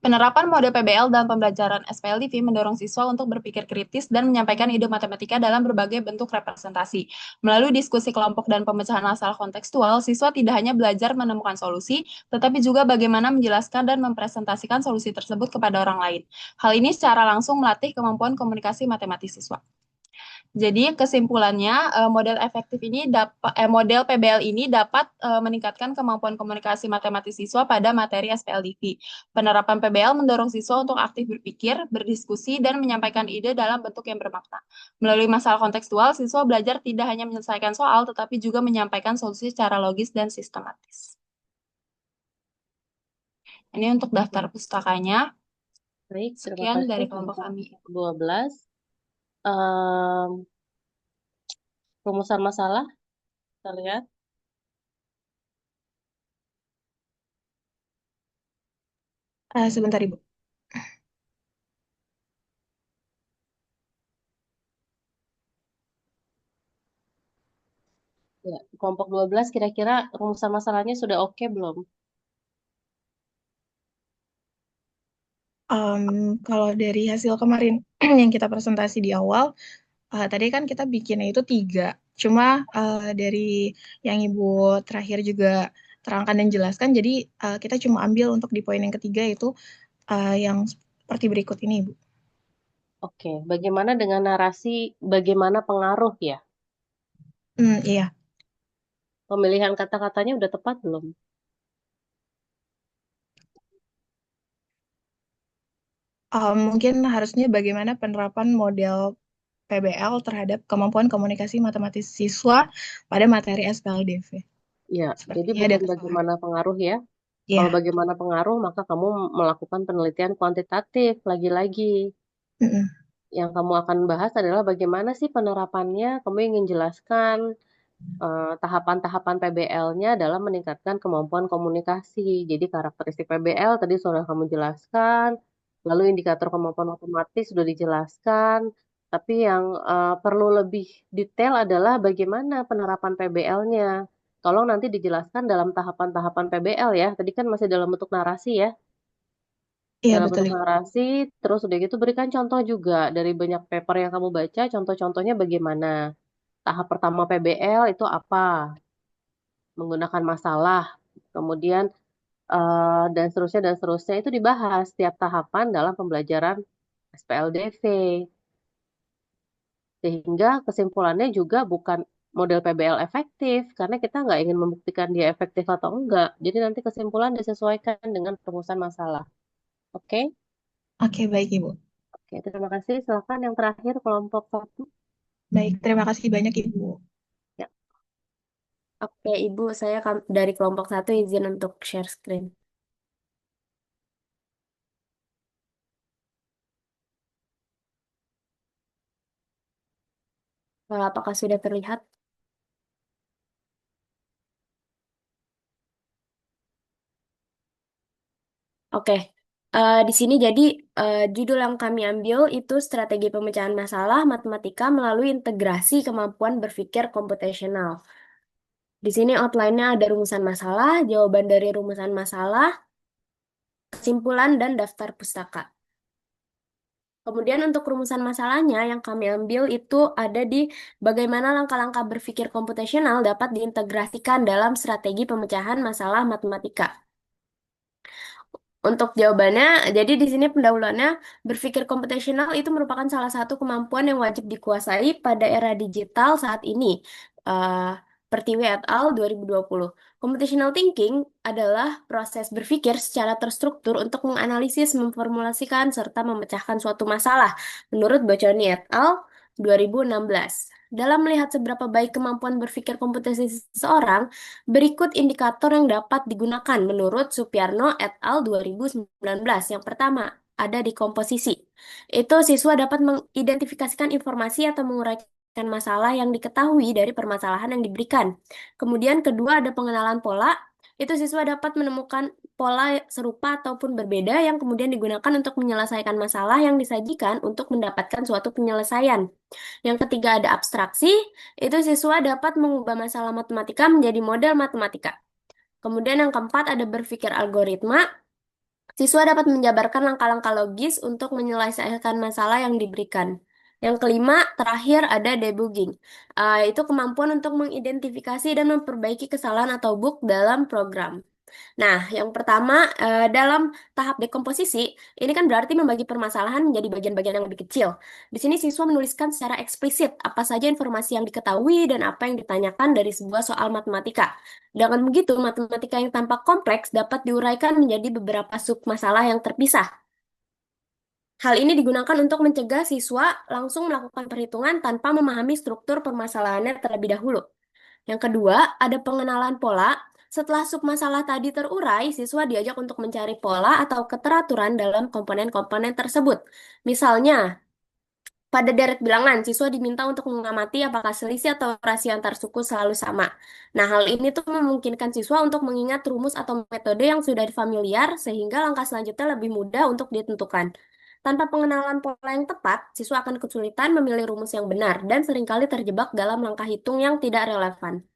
Penerapan model PBL dalam pembelajaran SPLDV mendorong siswa untuk berpikir kritis dan menyampaikan ide matematika dalam berbagai bentuk representasi. Melalui diskusi kelompok dan pemecahan masalah kontekstual, siswa tidak hanya belajar menemukan solusi, tetapi juga bagaimana menjelaskan dan mempresentasikan solusi tersebut kepada orang lain. Hal ini secara langsung melatih kemampuan komunikasi matematis siswa. Jadi kesimpulannya model PBL ini dapat meningkatkan kemampuan komunikasi matematis siswa pada materi SPLDV. Penerapan PBL mendorong siswa untuk aktif berpikir, berdiskusi, dan menyampaikan ide dalam bentuk yang bermakna. Melalui masalah kontekstual, siswa belajar tidak hanya menyelesaikan soal, tetapi juga menyampaikan solusi secara logis dan sistematis. Ini untuk daftar pustakanya. Baik, terima Sekian kasih dari kelompok untuk kami. 12. Rumusan masalah, kita lihat. Sebentar, Ibu. Ya, kelompok 12 kira-kira rumusan masalahnya sudah oke belum? Kalau dari hasil kemarin yang kita presentasi di awal, tadi kan kita bikinnya itu 3. Cuma dari yang Ibu terakhir juga terangkan dan jelaskan, jadi kita cuma ambil untuk di poin yang ketiga itu yang seperti berikut ini, Ibu. Oke, bagaimana dengan narasi, bagaimana pengaruh ya? Iya. Pemilihan kata-katanya udah tepat belum? Mungkin harusnya bagaimana penerapan model PBL terhadap kemampuan komunikasi matematis siswa pada materi SPLDV. Ya, jadi Sepertinya ada bukan kesalahan. bagaimana pengaruh ya. Iya. Kalau bagaimana pengaruh, maka kamu melakukan penelitian kuantitatif lagi-lagi. Mm-mm. Yang kamu akan bahas adalah bagaimana sih penerapannya. Kamu ingin jelaskan tahapan-tahapan PBL-nya dalam meningkatkan kemampuan komunikasi. Jadi karakteristik PBL tadi sudah kamu jelaskan, lalu indikator kemampuan otomatis sudah dijelaskan. Tapi yang perlu lebih detail adalah bagaimana penerapan PBL-nya. Tolong nanti dijelaskan dalam tahapan-tahapan PBL ya. Tadi kan masih dalam bentuk narasi ya. Iya, Dalam betul, bentuk Ibu. narasi, terus udah gitu berikan contoh juga dari banyak paper yang kamu baca, contoh-contohnya bagaimana. Tahap pertama PBL itu apa? Menggunakan masalah, kemudian dan seterusnya itu dibahas setiap tahapan dalam pembelajaran SPLDV. Sehingga kesimpulannya juga bukan model PBL efektif, karena kita nggak ingin membuktikan dia efektif atau enggak. Jadi nanti kesimpulan disesuaikan dengan perumusan masalah. Oke? Oke, baik, Ibu. Oke, terima kasih. Silakan yang terakhir kelompok 1. Baik, terima kasih banyak, Ibu. Ya. Oke, Ibu, saya dari kelompok 1 izin untuk share screen. Apakah sudah terlihat? Oke, di sini jadi judul yang kami ambil itu strategi pemecahan masalah matematika melalui integrasi kemampuan berpikir komputasional. Di sini outline-nya ada rumusan masalah, jawaban dari rumusan masalah, kesimpulan, dan daftar pustaka. Kemudian untuk rumusan masalahnya yang kami ambil itu ada di bagaimana langkah-langkah berpikir komputasional dapat diintegrasikan dalam strategi pemecahan masalah matematika. Untuk jawabannya, jadi di sini pendahuluannya berpikir komputasional itu merupakan salah satu kemampuan yang wajib dikuasai pada era digital saat ini. Pertiwi et al. 2020. Computational thinking adalah proses berpikir secara terstruktur untuk menganalisis, memformulasikan, serta memecahkan suatu masalah menurut Boconi et al. 2016. Dalam melihat seberapa baik kemampuan berpikir komputasi seseorang, berikut indikator yang dapat digunakan menurut Supiarno et al. 2019. Yang pertama, ada di komposisi. Itu siswa dapat mengidentifikasikan informasi atau menguraikan masalah yang diketahui dari permasalahan yang diberikan. Kemudian kedua ada pengenalan pola. Itu siswa dapat menemukan pola serupa ataupun berbeda yang kemudian digunakan untuk menyelesaikan masalah yang disajikan untuk mendapatkan suatu penyelesaian. Yang ketiga ada abstraksi, itu siswa dapat mengubah masalah matematika menjadi model matematika. Kemudian yang keempat ada berpikir algoritma, siswa dapat menjabarkan langkah-langkah logis untuk menyelesaikan masalah yang diberikan. Yang kelima, terakhir ada debugging. Itu kemampuan untuk mengidentifikasi dan memperbaiki kesalahan atau bug dalam program. Nah, yang pertama, dalam tahap dekomposisi, ini kan berarti membagi permasalahan menjadi bagian-bagian yang lebih kecil. Di sini siswa menuliskan secara eksplisit apa saja informasi yang diketahui dan apa yang ditanyakan dari sebuah soal matematika. Dengan begitu, matematika yang tampak kompleks dapat diuraikan menjadi beberapa sub-masalah yang terpisah. Hal ini digunakan untuk mencegah siswa langsung melakukan perhitungan tanpa memahami struktur permasalahannya terlebih dahulu. Yang kedua, ada pengenalan pola. Setelah submasalah tadi terurai, siswa diajak untuk mencari pola atau keteraturan dalam komponen-komponen tersebut. Misalnya, pada deret bilangan, siswa diminta untuk mengamati apakah selisih atau rasio antar suku selalu sama. Nah, hal ini tuh memungkinkan siswa untuk mengingat rumus atau metode yang sudah familiar, sehingga langkah selanjutnya lebih mudah untuk ditentukan. Tanpa pengenalan pola yang tepat, siswa akan kesulitan memilih rumus yang benar dan seringkali terjebak dalam langkah hitung yang tidak relevan.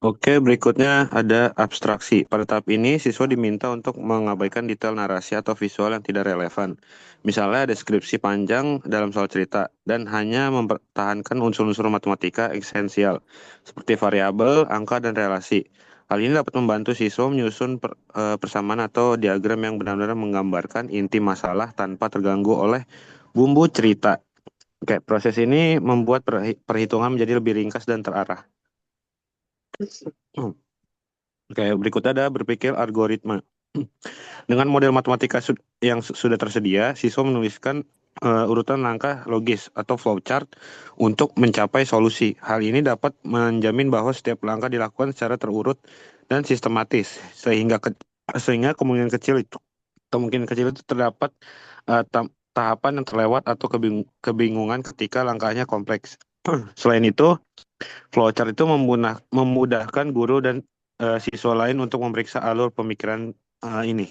Oke, berikutnya ada abstraksi. Pada tahap ini, siswa diminta untuk mengabaikan detail narasi atau visual yang tidak relevan. Misalnya, deskripsi panjang dalam soal cerita, dan hanya mempertahankan unsur-unsur matematika esensial, seperti variabel, angka, dan relasi. Hal ini dapat membantu siswa menyusun persamaan atau diagram yang benar-benar menggambarkan inti masalah tanpa terganggu oleh bumbu cerita. Oke, proses ini membuat perhitungan menjadi lebih ringkas dan terarah. Oke, berikutnya ada berpikir algoritma. Dengan model matematika yang sudah tersedia, siswa menuliskan urutan langkah logis atau flowchart untuk mencapai solusi. Hal ini dapat menjamin bahwa setiap langkah dilakukan secara terurut dan sistematis, sehingga kemungkinan kecil itu terdapat tahapan yang terlewat atau kebingungan ketika langkahnya kompleks. Selain itu, flowchart itu memudahkan guru dan siswa lain untuk memeriksa alur pemikiran ini.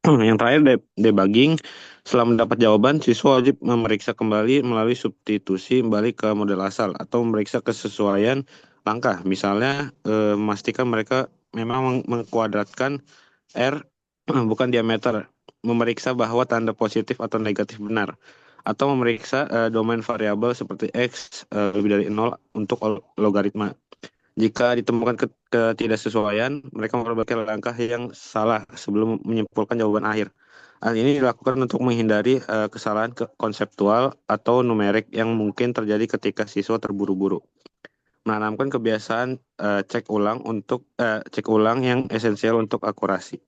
Yang terakhir, debugging. Setelah mendapat jawaban, siswa wajib memeriksa kembali melalui substitusi balik ke model asal atau memeriksa kesesuaian langkah. Misalnya, memastikan mereka memang mengkuadratkan R bukan diameter, memeriksa bahwa tanda positif atau negatif benar, atau memeriksa domain variabel seperti X lebih dari 0 untuk logaritma. Jika ditemukan ketidaksesuaian, mereka memperbaiki langkah yang salah sebelum menyimpulkan jawaban akhir. Hal ini dilakukan untuk menghindari kesalahan konseptual atau numerik yang mungkin terjadi ketika siswa terburu-buru. Menanamkan kebiasaan cek ulang yang esensial untuk akurasi.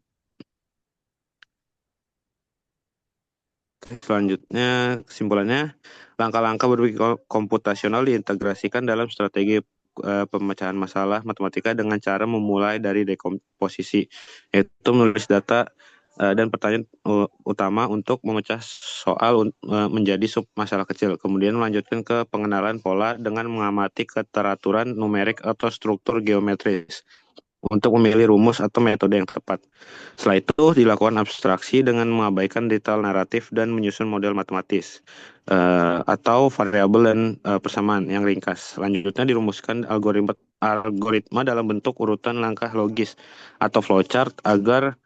Selanjutnya, kesimpulannya, langkah-langkah berpikir komputasional diintegrasikan dalam strategi pemecahan masalah matematika dengan cara memulai dari dekomposisi, yaitu menulis data dan pertanyaan utama untuk memecah soal menjadi sub masalah kecil. Kemudian melanjutkan ke pengenalan pola dengan mengamati keteraturan numerik atau struktur geometris untuk memilih rumus atau metode yang tepat. Setelah itu dilakukan abstraksi dengan mengabaikan detail naratif dan menyusun model matematis atau variabel dan persamaan yang ringkas. Selanjutnya dirumuskan algoritma dalam bentuk urutan langkah logis atau flowchart agar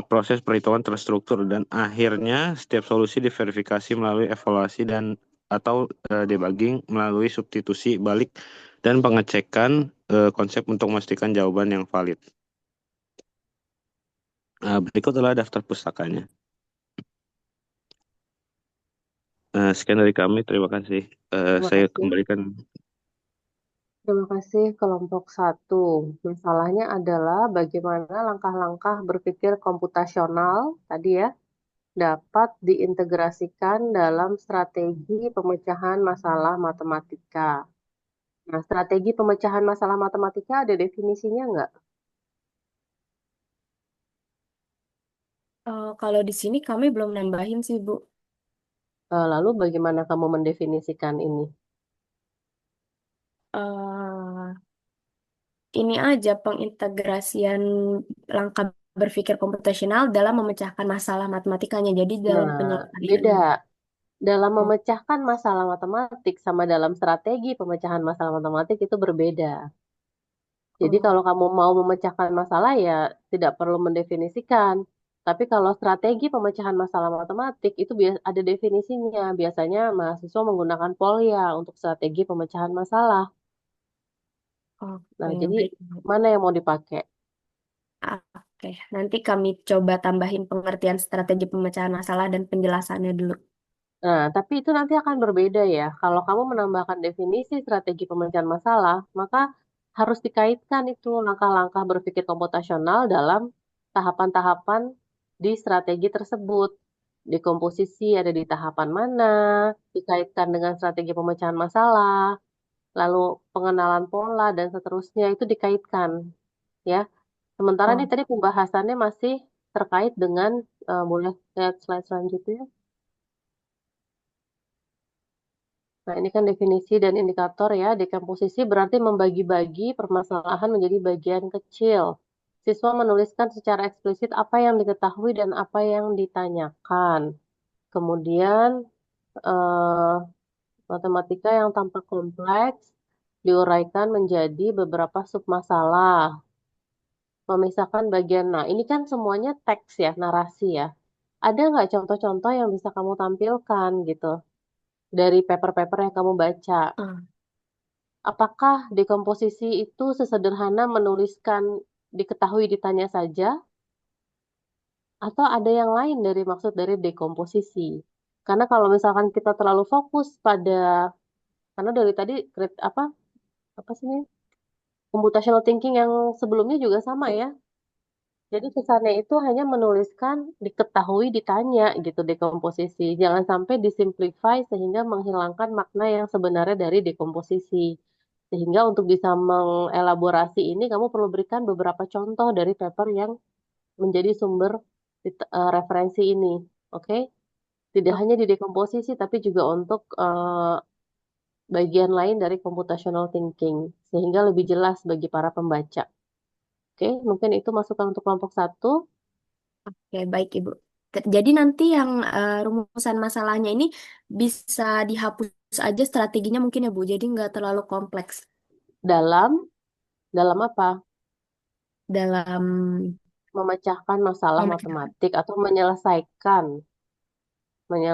proses perhitungan terstruktur, dan akhirnya setiap solusi diverifikasi melalui evaluasi dan atau debugging melalui substitusi balik dan pengecekan konsep untuk memastikan jawaban yang valid. Berikut adalah daftar pustakanya. Sekian dari kami, terima kasih. Saya kembalikan. Terima kasih kelompok 1. Masalahnya adalah bagaimana langkah-langkah berpikir komputasional tadi ya dapat diintegrasikan dalam strategi pemecahan masalah matematika. Nah, strategi pemecahan masalah matematika ada definisinya nggak? Kalau di sini kami belum nambahin sih, Bu. Lalu bagaimana kamu mendefinisikan ini? Eh, ini aja pengintegrasian langkah berpikir komputasional dalam memecahkan masalah matematikanya. Jadi dalam Nah, penyelesaian. beda. Dalam Oh, memecahkan masalah matematik sama dalam strategi pemecahan masalah matematik itu berbeda. Jadi oh, kalau kamu mau memecahkan masalah ya tidak perlu mendefinisikan. Tapi kalau strategi pemecahan masalah matematik itu ada definisinya. Biasanya mahasiswa menggunakan Polya untuk strategi pemecahan masalah. Nah, oke, jadi baik. mana yang mau dipakai? Oke, nanti kami coba tambahin pengertian strategi pemecahan masalah dan penjelasannya dulu. Nah, tapi itu nanti akan berbeda ya. Kalau kamu menambahkan definisi strategi pemecahan masalah, maka harus dikaitkan itu langkah-langkah berpikir komputasional dalam tahapan-tahapan di strategi tersebut. Dekomposisi ada di tahapan mana, dikaitkan dengan strategi pemecahan masalah, lalu pengenalan pola dan seterusnya itu dikaitkan ya. Sementara ini Oh, tadi pembahasannya masih terkait dengan boleh lihat slide selanjutnya. Nah, ini kan definisi dan indikator ya. Dekomposisi berarti membagi-bagi permasalahan menjadi bagian kecil. Siswa menuliskan secara eksplisit apa yang diketahui dan apa yang ditanyakan. Kemudian, eh, matematika yang tampak kompleks diuraikan menjadi beberapa submasalah. Memisahkan bagian, nah ini kan semuanya teks ya, narasi ya. Ada nggak contoh-contoh yang bisa kamu tampilkan gitu dari paper-paper yang kamu baca? ah. Apakah dekomposisi itu sesederhana menuliskan diketahui ditanya saja, atau ada yang lain dari maksud dari dekomposisi? Karena kalau misalkan kita terlalu fokus pada, karena dari tadi apa apa sih ini computational thinking yang sebelumnya juga sama ya. Jadi kesannya itu hanya menuliskan diketahui ditanya gitu dekomposisi. Jangan sampai disimplify sehingga menghilangkan makna yang sebenarnya dari dekomposisi. Sehingga untuk bisa mengelaborasi ini kamu perlu berikan beberapa contoh dari paper yang menjadi sumber referensi ini. Oke? Tidak hanya di dekomposisi tapi juga untuk bagian lain dari computational thinking sehingga lebih jelas bagi para pembaca. Oke, mungkin itu masukan untuk kelompok satu. Oke, baik Ibu. Jadi nanti yang rumusan masalahnya ini bisa dihapus aja strateginya mungkin ya Bu. Jadi nggak terlalu kompleks Dalam dalam apa? dalam Memecahkan masalah memecahkan. matematik atau menyelesaikan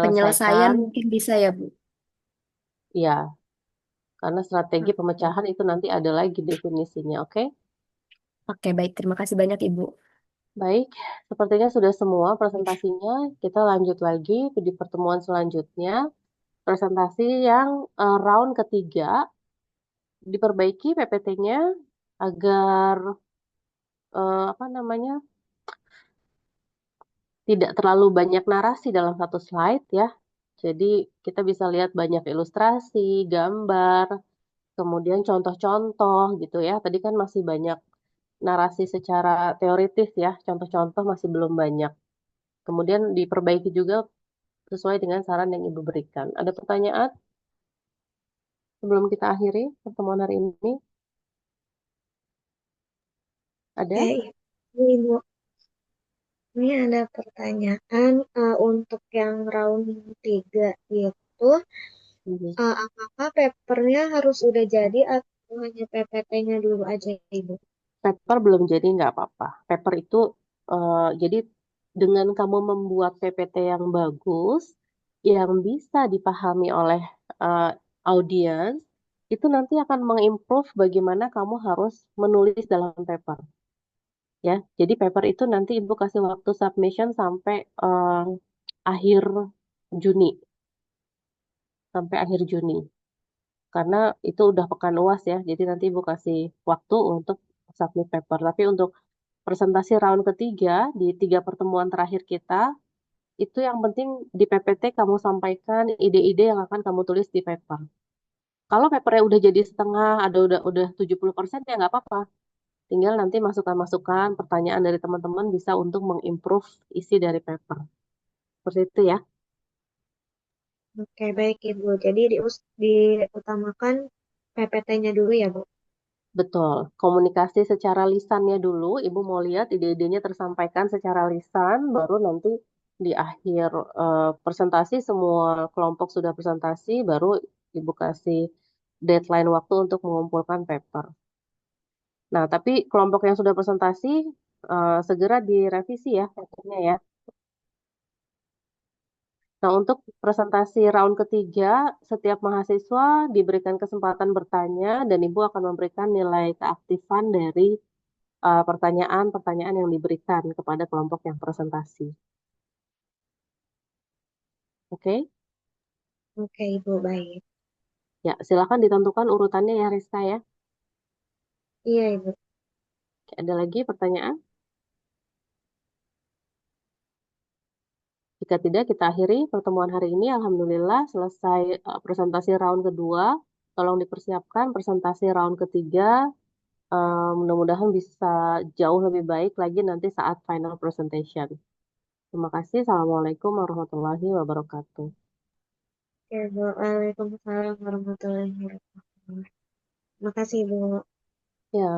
Penyelesaian menyelesaikan mungkin bisa ya Bu. ya karena strategi Oke, pemecahan itu nanti ada lagi definisinya. Oke, oke, baik. Terima kasih banyak Ibu. baik, sepertinya sudah semua presentasinya. Kita lanjut lagi di pertemuan selanjutnya, presentasi yang round ketiga. Diperbaiki PPT-nya agar apa namanya tidak terlalu banyak narasi dalam satu slide ya. Jadi kita bisa lihat banyak ilustrasi, gambar, kemudian contoh-contoh gitu ya. Tadi kan masih banyak narasi secara teoritis ya, contoh-contoh masih belum banyak. Kemudian diperbaiki juga sesuai dengan saran yang Ibu berikan. Ada pertanyaan sebelum kita akhiri pertemuan hari ini? Ada? Ibu, ini ada pertanyaan untuk yang round 3 itu, apakah papernya harus udah jadi atau hanya PPT-nya dulu aja, Ibu? Paper belum jadi nggak apa-apa. Paper itu jadi dengan kamu membuat PPT yang bagus, yang bisa dipahami oleh eh, audiens, itu nanti akan mengimprove bagaimana kamu harus menulis dalam paper. Ya, jadi paper itu nanti Ibu kasih waktu submission sampai akhir Juni, sampai akhir Juni. Karena itu udah pekan UAS ya, jadi nanti Ibu kasih waktu untuk submit paper. Tapi untuk presentasi round ketiga di 3 pertemuan terakhir kita, Itu yang penting di PPT kamu sampaikan ide-ide yang akan kamu tulis di paper. Kalau papernya udah jadi setengah, ada udah 70% ya nggak apa-apa. Tinggal nanti masukan-masukan, pertanyaan dari teman-teman bisa untuk mengimprove isi dari paper. Seperti itu ya. Oke, baik Ibu. Jadi diutamakan PPT-nya dulu ya, Bu. Betul. Komunikasi secara lisannya dulu, Ibu mau lihat ide-idenya tersampaikan secara lisan, baru nanti di akhir presentasi semua kelompok sudah presentasi, baru Ibu kasih deadline waktu untuk mengumpulkan paper. Nah, tapi kelompok yang sudah presentasi segera direvisi ya papernya ya. Nah, untuk presentasi round ketiga, setiap mahasiswa diberikan kesempatan bertanya dan Ibu akan memberikan nilai keaktifan dari pertanyaan-pertanyaan yang diberikan kepada kelompok yang presentasi. Oke? Oke, Ibu, baik. Ya, silakan ditentukan urutannya ya, Rizka ya. Iya, Ibu. Oke, ada lagi pertanyaan? Jika tidak, kita akhiri pertemuan hari ini. Alhamdulillah selesai presentasi round kedua. Tolong dipersiapkan presentasi round ketiga. Mudah-mudahan bisa jauh lebih baik lagi nanti saat final presentation. Terima kasih. Assalamualaikum warahmatullahi wabarakatuh. Oke, Bu. Waalaikumsalam warahmatullahi wabarakatuh. Terima kasih, Bu. Ya.